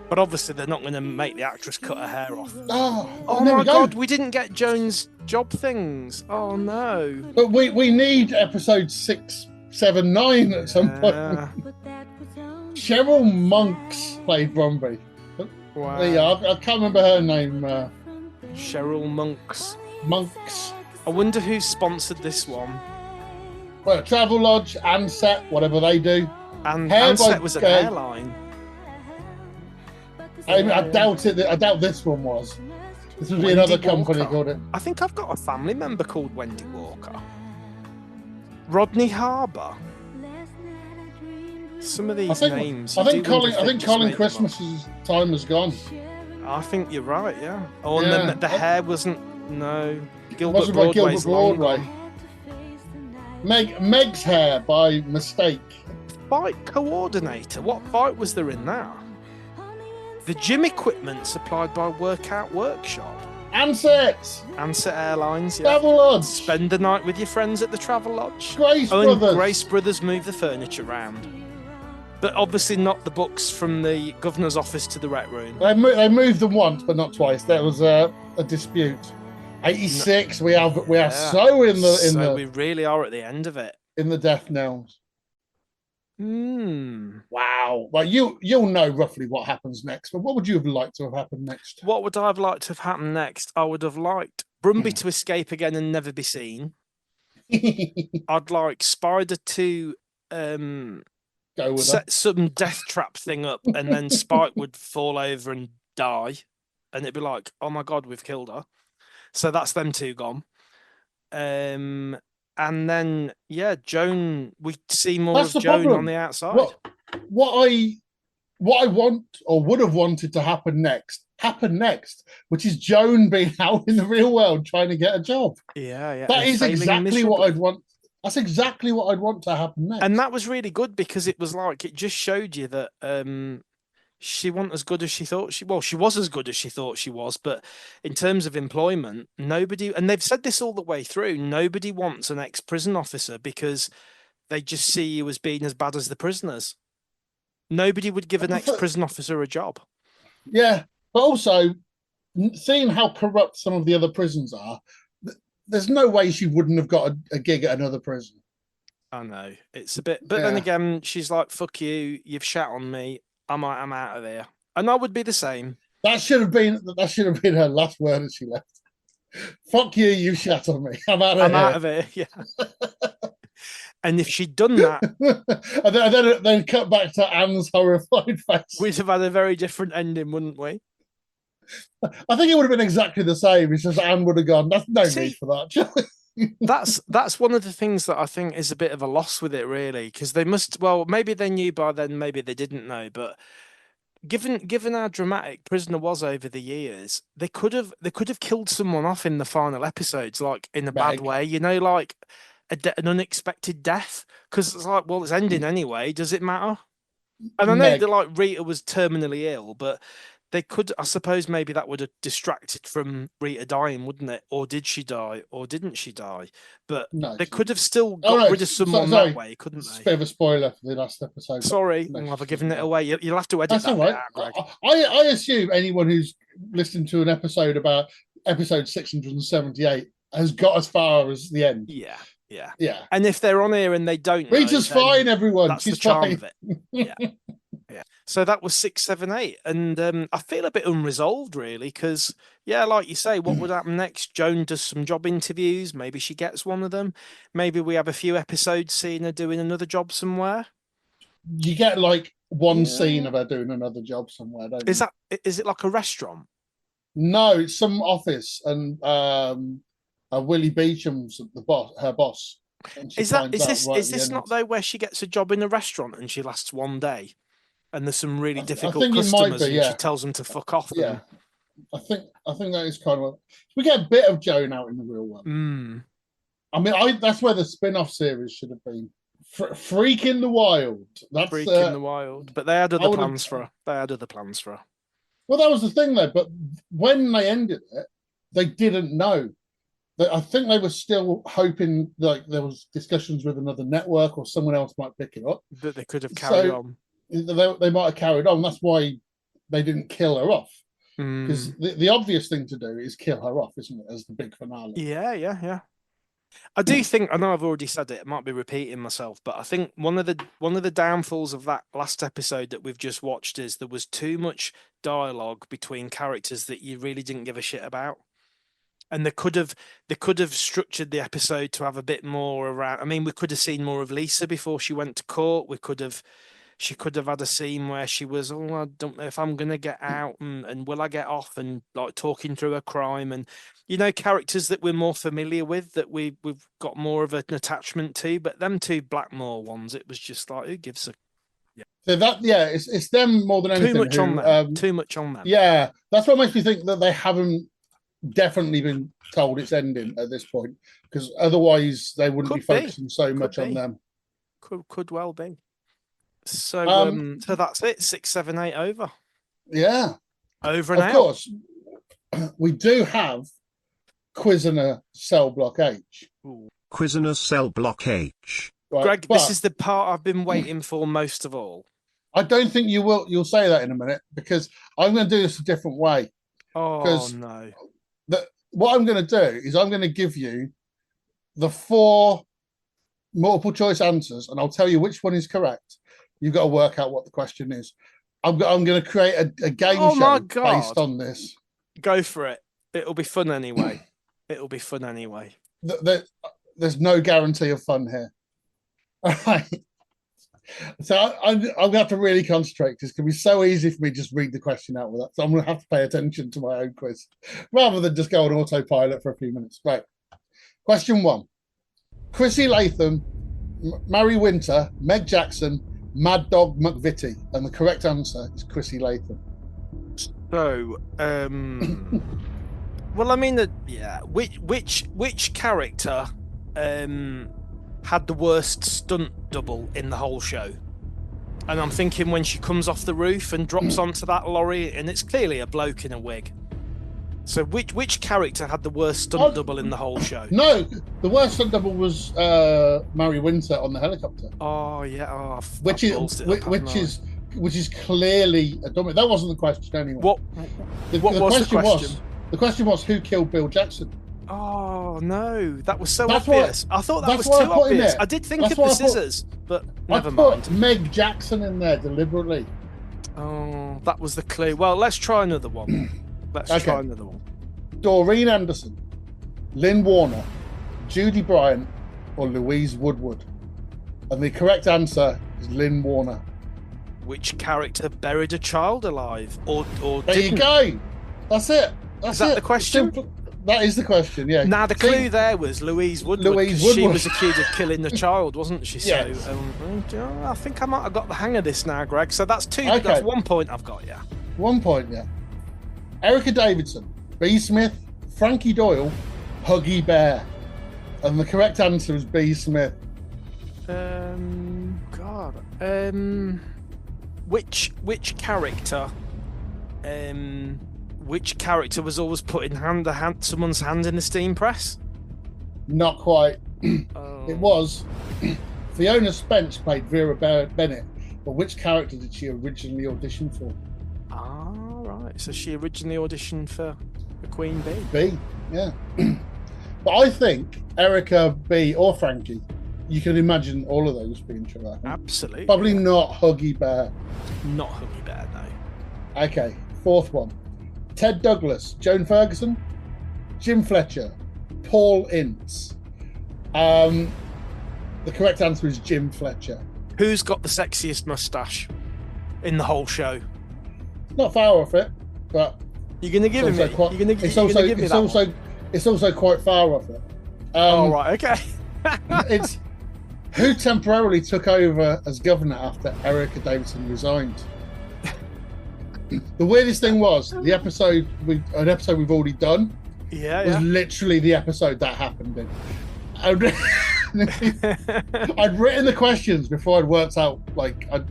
But obviously they're not going to make the actress cut her hair off. Oh my God, we didn't get Joan's job things. Oh no. But we need episode 6, 7, 9 at some point. Cheryl Monks played Bromby. Wow. Yeah, I can't remember her name. Cheryl Monks. Monks. I wonder who sponsored this one. Well, Travelodge, Ansett, whatever they do. And Ansett was an airline. I doubt it. I doubt this one was. This would be Wendy another company Walker. called it. I think I've got a family member called Wendy Walker. Rodney Harbour. Some of these names. I think Colin Christmas's time has gone. I think you're right. Yeah. Oh, Yeah. and the hair wasn't. No. Gilbert Wasn't by Broadway's Gilbert long Broadway. gone. Meg's hair by mistake. Fight coordinator. What fight was there in that? The gym equipment supplied by Workout Workshop. Ansett Airlines. Yeah. Travelodge. Spend the night with your friends at the Travelodge. Grace and Brothers. Grace Brothers move the furniture around. But obviously not the books from the governor's office to the rec room. They moved them once, but not twice. There was a dispute. 86. We are so in the. We really are at the end of it. In the death knells. Hmm. Wow. Well, you'll know roughly what happens next. But what would you have liked to have happened next? What would I have liked to have happened next? I would have liked Brumby to escape again and never be seen. I'd like Spider to go with set some death trap thing up, and then Spike would fall over and die, and it'd be like, oh my God, we've killed her. So that's them two gone. And then Joan, we see more That's of the Joan problem. on the outside. What I want or would have wanted to happen next, which is Joan being out in the real world trying to get a job. Yeah. That and is failing exactly what miserably. I'd want. That's exactly what I'd want to happen next. And that was really good because it was like it just showed you that she wasn't as good as she thought she was. She was as good as she thought she was, but in terms of employment, nobody, and they've said this all the way through, nobody wants an ex-prison officer because they just see you as being as bad as the prisoners. Nobody would give an ex-prison officer a job. Yeah, but also seeing how corrupt some of the other prisons are, there's no way she wouldn't have got a gig at another prison. I know it's a bit, but then again, she's like, "Fuck you! You've shat on me. I'm out of there," and I would be the same. That should have been her last word as she left. Fuck you! You shat on me. I'm out of here. Yeah. And if she'd done that, and then cut back to Anne's horrified face. We'd have had a very different ending, wouldn't we? I think it would have been exactly the same. It's just Anne would have gone, "That's no need for that." That's one of the things that I think is a bit of a loss with it, really, because they must. Well, maybe they knew by then, maybe they didn't know, but given how dramatic Prisoner was over the years, they could have killed someone off in the final episodes, like in a bad way, like an unexpected death, because it's like, well, it's ending anyway. Does it matter? And I know that like Rita was terminally ill, but they could, I suppose, maybe that would have distracted from Rita dying, wouldn't it? Or did she die? Or didn't she die? But they could have still got rid of someone that way, couldn't they? A bit of a spoiler for the last episode. Sorry, I've given it away. You'll have to edit That's that all right. out, Greg. I assume anyone who's listened to an episode about episode 678 has got as far as the end. Yeah. Yeah. And if they're on here and they don't know, Rita's fine, everyone. That's She's the charm fine. of it. Yeah. Yeah. So that was 6, 7, 8. And I feel a bit unresolved, really, because, like you say, what would happen next? Joan does some job interviews. Maybe she gets one of them. Maybe we have a few episodes seeing her doing another job somewhere. You get like one scene of her doing another job somewhere, don't you? Is it like a restaurant? No, it's some office, and Willie Beecham's her boss. Is this not though where she gets a job in a restaurant and she lasts one day, and there's some really difficult customers and she tells them to fuck off? Yeah, I think that is kind of. We get a bit of Joan out in the real world. I mean, that's where the spin-off series should have been. Freak in the Wild. That's Freak in the Wild. But they had other plans for her. Well, that was the thing though. But when they ended it, they didn't know. I think they were still hoping like there was discussions with another network or someone else might pick it up. That they could have carried on. They might have carried on. That's why they didn't kill her off. Because the obvious thing to do is kill her off, isn't it? As the big finale. Yeah. I do think, I know I've already said it, I might be repeating myself, but I think one of the downfalls of that last episode that we've just watched is there was too much dialogue between characters that you really didn't give a shit about. And they could have structured the episode to have a bit more around. I mean, we could have seen more of Lisa before she went to court. She could have had a scene where she was, I don't know if I'm going to get out and will I get off, and like talking through a crime, and characters that we're more familiar with, that we've got more of an attachment to. But them two Blackmore ones, it was just like, who gives a So it's them more than anything. Too much on them. Yeah, that's what makes me think that they haven't definitely been told its ending at this point, because otherwise they wouldn't be focusing so much on them. Could well be. So so that's it. 6, 7, 8 over. Yeah, over and out. Of course, we do have Prisoner Cell Block H. Prisoner Cell Block H. Right, Greg, this is the part I've been waiting for most of all. I don't think you will. You'll say that in a minute, because I'm going to do this a different way. Oh no! What I'm going to do is I'm going to give you the 4 multiple choice answers, and I'll tell you which one is correct. You've got to work out what the question is. I'm going to create a game show based on this. Go for it. It'll be fun anyway. There's no guarantee of fun here. All right. So I'm going to have to really concentrate, because it's going to be so easy for me to just read the question out with that. So I'm going to have to pay attention to my own quiz rather than just go on autopilot for a few minutes. Right. Question 1. Chrissy Latham, Mary Winter, Meg Jackson, Mad Dog McVitie, and the correct answer is Chrissy Latham. So, well, I mean, which character had the worst stunt double in the whole show? And I'm thinking when she comes off the roof and drops onto that lorry, and it's clearly a bloke in a wig. So which character had the worst stunt double in the whole show? No, the worst stunt double was Mary Winter on the helicopter. Oh yeah, which is clearly a dummy. That wasn't the question anyway. What was the question? The question was who killed Bill Jackson. Oh no, that was so obvious. I thought that was too obvious. I did think of the scissors, but never mind. I put Meg Jackson in there deliberately. Oh, that was the clue. Well, let's try another one. Try another one. Doreen Anderson, Lynn Warner, Judy Bryant, or Louise Woodward? And the correct answer is Lynn Warner. Which character buried a child alive, or there didn't? You go. That's it. Is that the question? That is the question. Yeah. Now the clue there was Louise Woodward. She was accused of killing the child, wasn't she? Yes. So I think I might have got the hang of this now, Greg. So that's 2. Okay. That's 1 point I've got. Yeah. 1 point. Yeah. Erica Davidson, B. Smith, Frankie Doyle, Huggy Bear, and the correct answer is B. Smith. God. Which character? Which character was always putting someone's hand in the steam press? Not quite. It was Fiona Spence played Vera Bennett, but which character did she originally audition for? Ah, right. So she originally auditioned for the Queen Bee. B, yeah. But I think Erica B or Frankie, you can imagine all of those being true. Absolutely. Probably not Huggy Bear. Not Huggy Bear, no. Okay, 4th one. Ted Douglas, Joan Ferguson, Jim Fletcher, Paul Ince. The correct answer is Jim Fletcher. Who's got the sexiest moustache in the whole show? Not far off it, but you're going to give me. It's also quite far off it. Oh right, okay. It's who temporarily took over as governor after Erica Davidson resigned. The weirdest thing was an episode we've already done. Was literally the episode that happened in. I'd written the questions before I'd worked out, like, I'd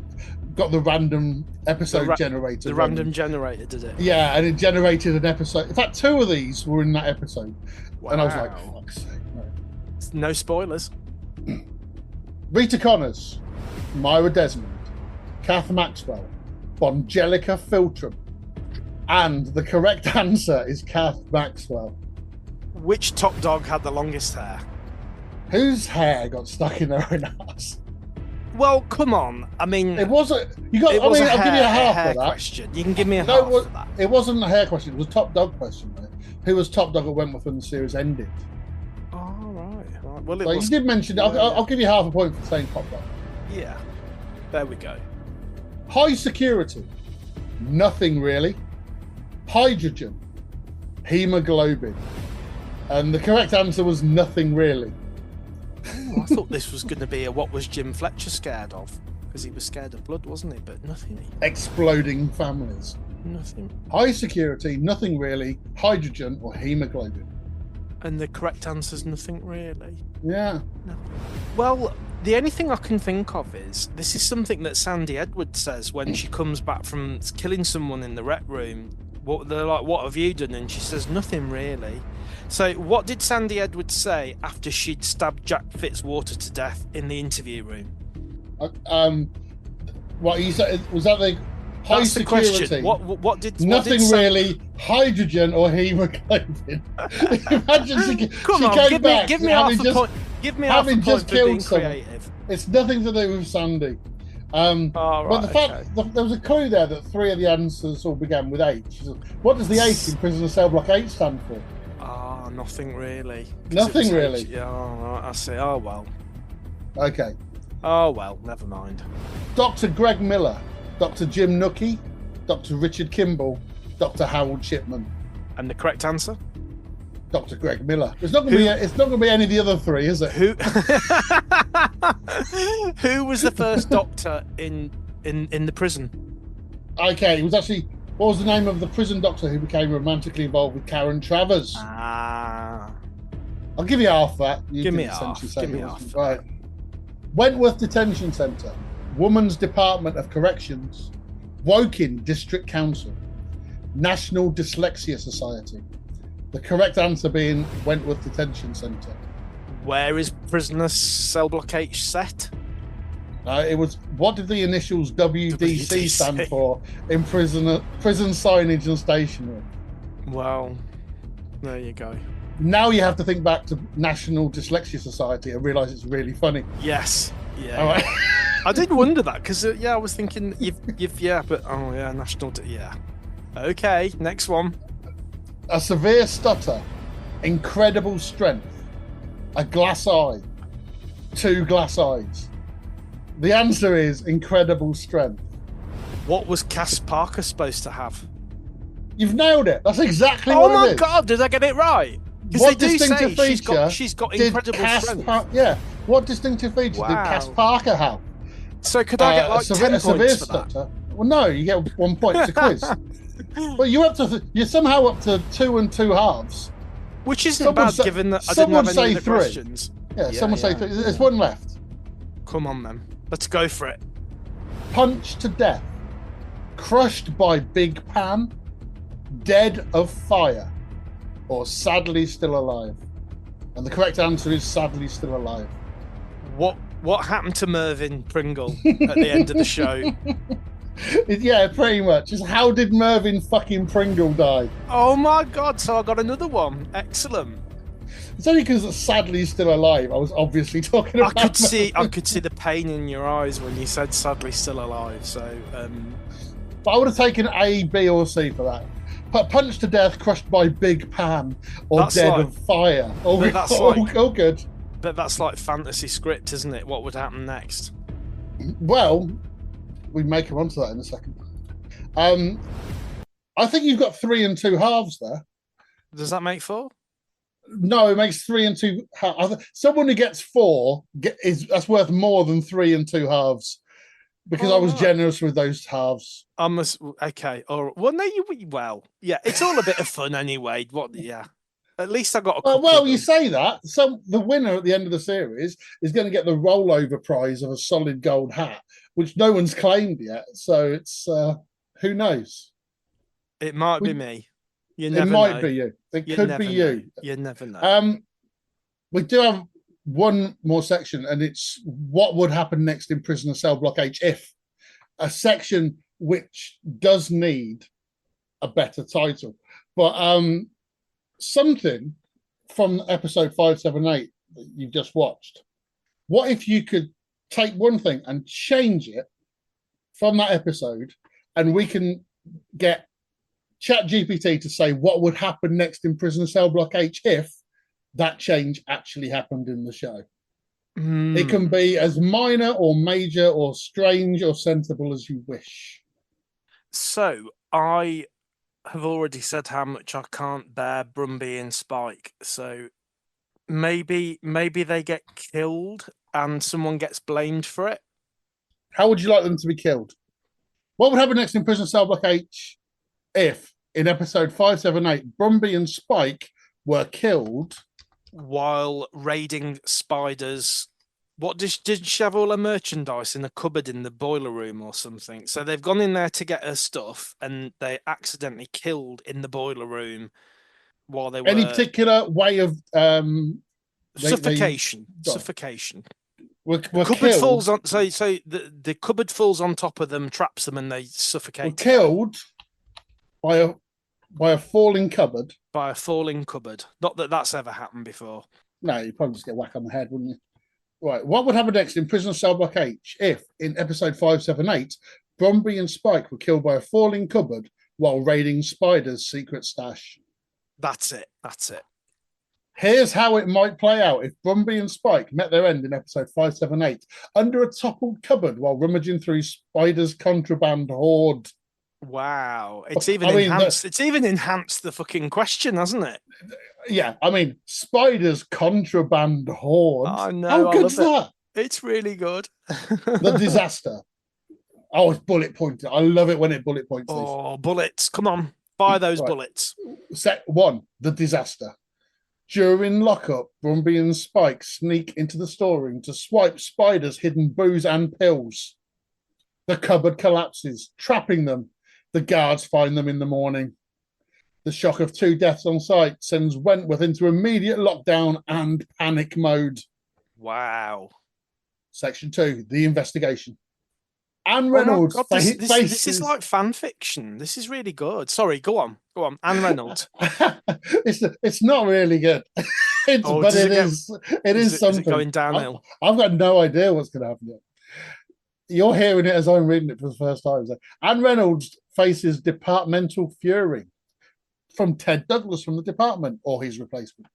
got the random episode generator. The random generator did it. Yeah, and it generated an episode. In fact, 2 of these were in that episode. Wow. And I was like, fuck's sake. No spoilers. Rita Connors, Myra Desmond, Kath Maxwell, Bongelica Filtrum. And the correct answer is Kath Maxwell. Which top dog had the longest hair? Whose hair got stuck in her own ass? Well, come on. I mean, it wasn't. You got. I'll give you a half for that question. You can give me a half for that. It wasn't a hair question. It was a top dog question. Right? Who was top dog at Wentworth when the series ended? Oh, right. Well, so you did mention it. I'll give you half a point for saying top dog. Yeah. There we go. High security. Nothing really. Hydrogen. Hemoglobin. And the correct answer was nothing really. Oh, I thought this was going to be a what was Jim Fletcher scared of? Because he was scared of blood, wasn't he? But nothing. Exploding families. Nothing. High security, nothing really. Hydrogen or hemoglobin. And the correct answer is nothing really. Yeah. Nothing. Well, the only thing I can think of is this is something that Sandy Edwards says when she comes back from killing someone in the rec room. They're like, "What have you done?" And she says, "Nothing really." So, what did Sandy Edwards say after she'd stabbed Jack Fitzwater to death in the interview room? What you said was that the high That's security? The question. What did nothing really? Hydrogen or hemoglobin? Imagine she came back. Give me half a point. Give me half a point for being creative. It's nothing to do with Sandy. But the fact there was a clue there that 3 of the answers all began with H. What does the H in Prisoner Cell Block 8 stand for? Nothing really. Nothing really. Yeah, I see. Oh well. Okay. Oh well, never mind. Dr. Greg Miller, Dr. Jim Nookie, Dr. Richard Kimball, Dr. Harold Shipman. And the correct answer? Dr. Greg Miller. It's not going to be any of the other 3, is it? Who was the first doctor in the prison? Okay, it was actually. What was the name of the prison doctor who became romantically involved with Karen Travers? I'll give you half that. Give me half. Right. Wentworth Detention Centre, Women's Department of Corrections, Woking District Council, National Dyslexia Society. The correct answer being Wentworth Detention Centre. Where is Prisoner Cell Block H set? It was. What did the initials WDC stand for in prison signage and stationery? Well, there you go. Now you have to think back to National Dyslexia Society and realise it's really funny. Yes. Yeah. All right. I did wonder that because I was thinking National. Yeah. Okay, next one. A severe stutter, incredible strength, a glass eye, 2 glass eyes. The answer is incredible strength. What was Cass Parker supposed to have? You've nailed it. That's exactly what it is. Oh my God, did I get it right? Because What they do distinctive say feature she's got did incredible Cass strength. What distinctive feature did Cass Parker have? So could I get like 10 points for that? Well, no, you get 1 point. It's a quiz. Well, you're somehow up to 2 and 2 halves. Which isn't bad, given that I didn't have any of the questions. Yeah, someone say 3. There's 1 left. Come on, then. Let's go for it. Punched to death, crushed by Big Pan, dead of fire, or sadly still alive. And the correct answer is sadly still alive. What happened to Mervyn Pringle at the end of the show? Yeah, pretty much. It's how did Mervyn fucking Pringle die? Oh my God! So I got another one. Excellent. It's only because it's sadly still alive. I was obviously talking about. I could see the pain in your eyes when you said sadly still alive. So. But I would have taken A, B, or C for that. Punched to death, crushed by Big Pan, or That's dead like- of fire. All good. But that's like fantasy script, isn't it? What would happen next? Well, we may come on to that in a second. I think you've got 3 and 2 halves there. Does that make 4? No, it makes 3 and 2 halves. Someone who gets 4 that's worth more than 3 and 2 halves. Because I was generous with those halves. Okay. All right. Well, no, yeah, it's all a bit of fun anyway. Yeah. At least I got a Well, couple. well, of you them. say that. So the winner at the end of the series is going to get the rollover prize of a solid gold hat, which no one's claimed yet. So it's who knows? It might be We- me. You It never might know. be you. It You could never be know. you. You never know. We do have one more section, and it's what would happen next in Prisoner Cell Block H if a section which does need a better title. But something from episode 578 that you've just watched. What if you could take one thing and change it from that episode, and we can get ChatGPT to say what would happen next in Prisoner Cell Block H if that change actually happened in the show? It can be as minor or major or strange or sensible as you wish. So I have already said how much I can't bear Brumby and Spike. So maybe they get killed and someone gets blamed for it. How would you like them to be killed? What would happen next in Prisoner Cell Block H if, in episode 578, Brumby and Spike were killed while raiding Spiders? What did she have all her merchandise in a cupboard in the boiler room or something? So they've gone in there to get her stuff and they accidentally killed in the boiler room while they were... Any particular way of... suffocation. Suffocation. Were the cupboard killed, falls on... So the cupboard falls on top of them, traps them, and they suffocate. Were killed by a falling cupboard. By a falling cupboard. Not that that's ever happened before. No, you'd probably just get whack on the head, wouldn't you? Right, what would happen next in Prisoner Cell Block H if, in episode 578, Brumby and Spike were killed by a falling cupboard while raiding Spider's secret stash? That's it. That's it. Here's how it might play out if Brumby and Spike met their end in episode 578 under a toppled cupboard while rummaging through Spider's contraband hoard. Wow. It's even it's even enhanced the fucking question, hasn't it? Yeah, I mean, Spider's contraband hoard. I know. How good's that? It's really good. The disaster. Oh, it's bullet pointed. I love it when it bullet points. Oh, bullets. Come on. Fire those bullets. Set one, the disaster. During lockup, Brumby and Spike sneak into the storeroom to swipe Spider's hidden booze and pills. The cupboard collapses, trapping them. The guards find them in the morning. The shock of 2 deaths on sight sends Wentworth into immediate lockdown and panic mode. Wow. Section 2, the investigation. Anne Reynolds faces... This is like fan fiction. This is really good. Sorry, go on. Anne Reynolds. it's not really good. It is something. Is it going downhill? I've got no idea what's going to happen yet. You're hearing it as I'm reading it for the first time. So, Anne Reynolds faces departmental fury from Ted Douglas from the department or his replacement.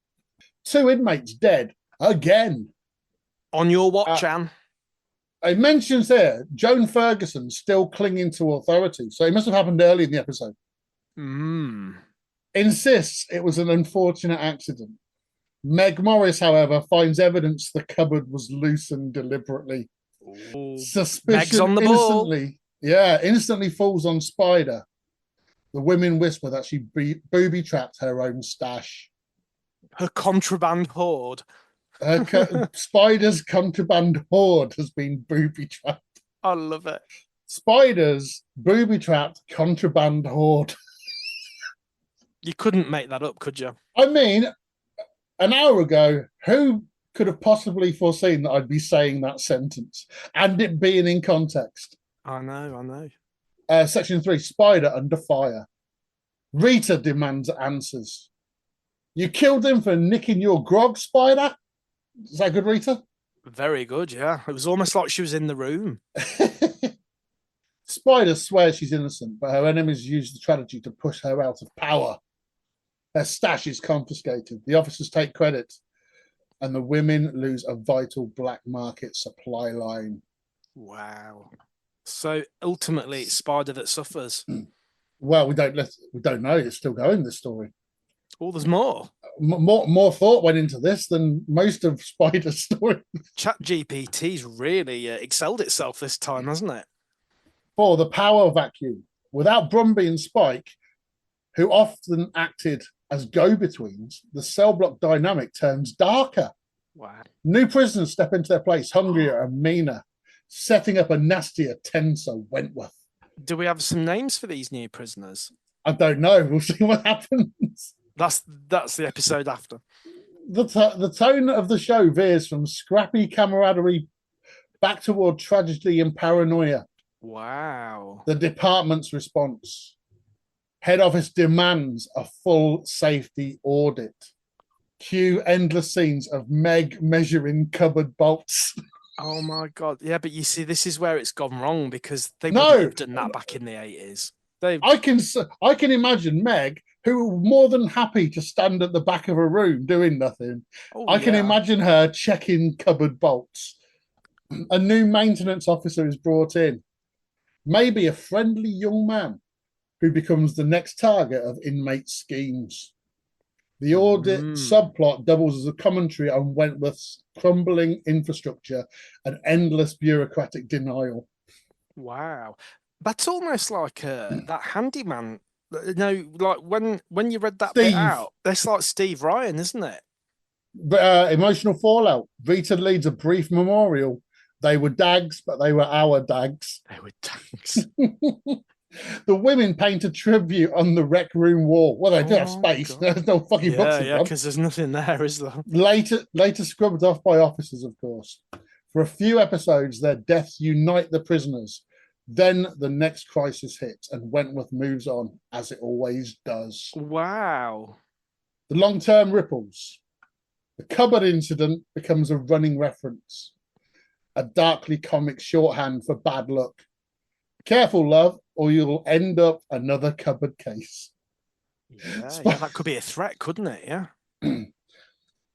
2 inmates dead again. On your watch, Anne. It mentions there Joan Ferguson still clinging to authority. So it must have happened early in the episode. Insists it was an unfortunate accident. Meg Morris, however, finds evidence the cupboard was loosened deliberately. Suspicion Meg's on the ball. Instantly falls on Spider. The women whisper that she booby-trapped her own stash. Her contraband hoard. Spider's contraband hoard has been booby-trapped. I love it. Spider's booby-trapped contraband hoard. You couldn't make that up, could you? I mean, an hour ago, who could have possibly foreseen that I'd be saying that sentence and it being in context? I know. Section 3, Spider under fire. Rita demands answers. You killed him for nicking your grog, Spider? Is that good, Rita? Very good, yeah. It was almost like she was in the room. Spider swears she's innocent, but her enemies use the tragedy to push her out of power. Her stash is confiscated. The officers take credit, and the women lose a vital black market supply line. Wow. So ultimately, it's Spider that suffers. Well, we don't know. It's still going, this story. Oh, there's more. More thought went into this than most of Spider's story. ChatGPT's really excelled itself this time, hasn't it? 4, the power vacuum. Without Brumby and Spike, who often acted as go-betweens, the cell block dynamic turns darker. Wow. New prisoners step into their place, hungrier and meaner, setting up a nastier, tenser Wentworth. Do we have some names for these new prisoners? I don't know. We'll see what happens. That's the episode after. The tone of the show veers from scrappy camaraderie back toward tragedy and paranoia. Wow. The department's response. Head office demands a full safety audit. Cue endless scenes of Meg measuring cupboard bolts. Oh my God. Yeah, but you see, this is where it's gone wrong because they wouldn't have done that back in the 80s. I can imagine Meg, who were more than happy to stand at the back of a room doing nothing. I can imagine her checking cupboard bolts. A new maintenance officer is brought in. Maybe a friendly young man who becomes the next target of inmate schemes. The audit subplot doubles as a commentary on Wentworth's crumbling infrastructure and endless bureaucratic denial. Wow. That's almost like that handyman. No, like when you read that bit out, that's like Steve Ryan, isn't it? But emotional fallout. Rita leads a brief memorial. They were dags, but they were our dags. They were dags. The women paint a tribute on the rec room wall. Well, they do have space. God. There's no fucking books in them. Because there's nothing there, is there? Later scrubbed off by officers, of course. For a few episodes, their deaths unite the prisoners. Then the next crisis hits, and Wentworth moves on, as it always does. Wow. The long-term ripples. The cupboard incident becomes a running reference. A darkly comic shorthand for bad luck. Careful, love, or you'll end up another cupboard case. Yeah, that could be a threat, couldn't it?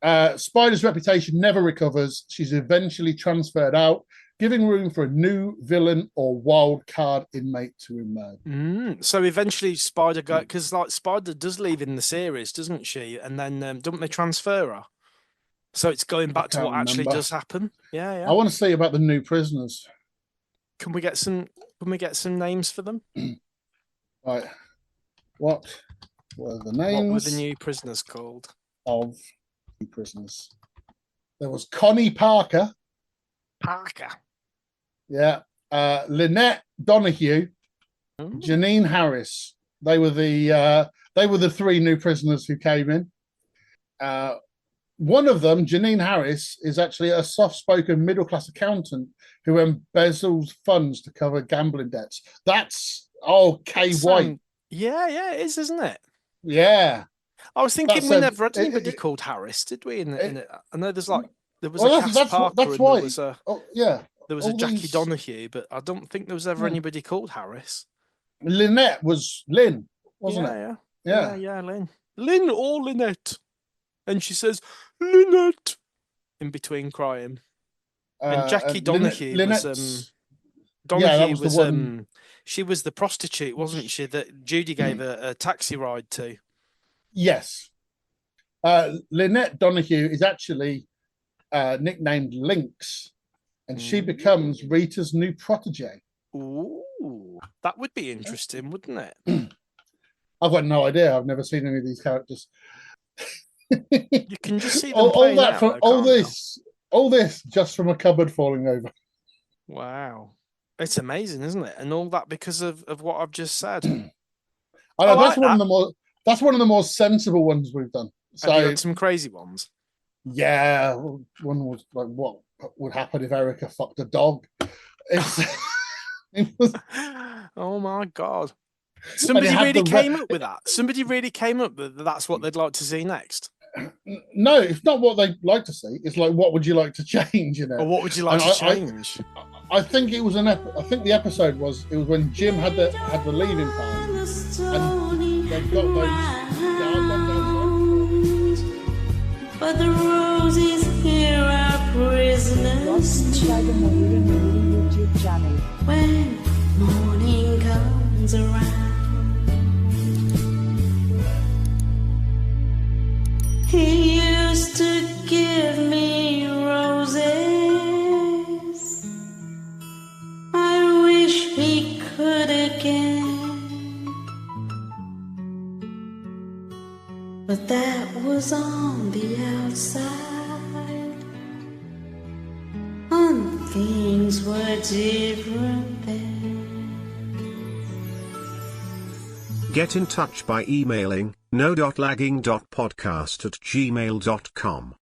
Yeah. Spider's reputation never recovers. She's eventually transferred out, giving room for a new villain or wild card inmate to emerge. So eventually Spider goes, because like Spider does leave in the series, doesn't she? And then don't they transfer her? So it's going back to what actually does happen. Yeah. I want to see about the new prisoners. Can we get some names for them? Right. What were the names? What were the new prisoners called? Of new prisoners. There was Connie Parker. Yeah. Lynette Donahue. Janine Harris. They were the three new prisoners who came in. One of them, Janine Harris, is actually a soft-spoken middle-class accountant who embezzles funds to cover gambling debts. That's Kay White. Yeah, it is, isn't it? Yeah. I was thinking we never had anybody called Harris, did we? I know there was a Cass Parker that's why. There was a Jackie Donahue, but I don't think there was ever anybody called Harris. Lynette was Lynn, wasn't it? Yeah, Lynn. Lynn or Lynette. And she says, Lynette, in between crying. And Jackie Donahue was she was the prostitute, wasn't she, that Judy gave a taxi ride to? Yes. Lynette Donahue is actually nicknamed Lynx, and she becomes Rita's new protege. Ooh, that would be interesting, wouldn't it? I've got no idea. I've never seen any of these characters. You can just see them playing out, all this just from a cupboard falling over. Wow, it's amazing, isn't it? And all that because of what I've just said. I know that's one of the more sensible ones we've done. So have you had some crazy ones? Yeah, one was like, what would happen if Erica fucked a dog? Oh my God. Somebody really came up with that. Somebody really came up with that's what they'd like to see next. No, it's not what they'd like to see. It's like, what would you like to change? Or what would you like to change? I think it was I think the episode was when Jim had the leaving party, and they've got those. But the roses here are prisoners too. When morning comes around, he used to give me roses. I wish he could again. But that was on the outside, and things were different then. Get in touch by emailing no.lagging.podcast@gmail.com.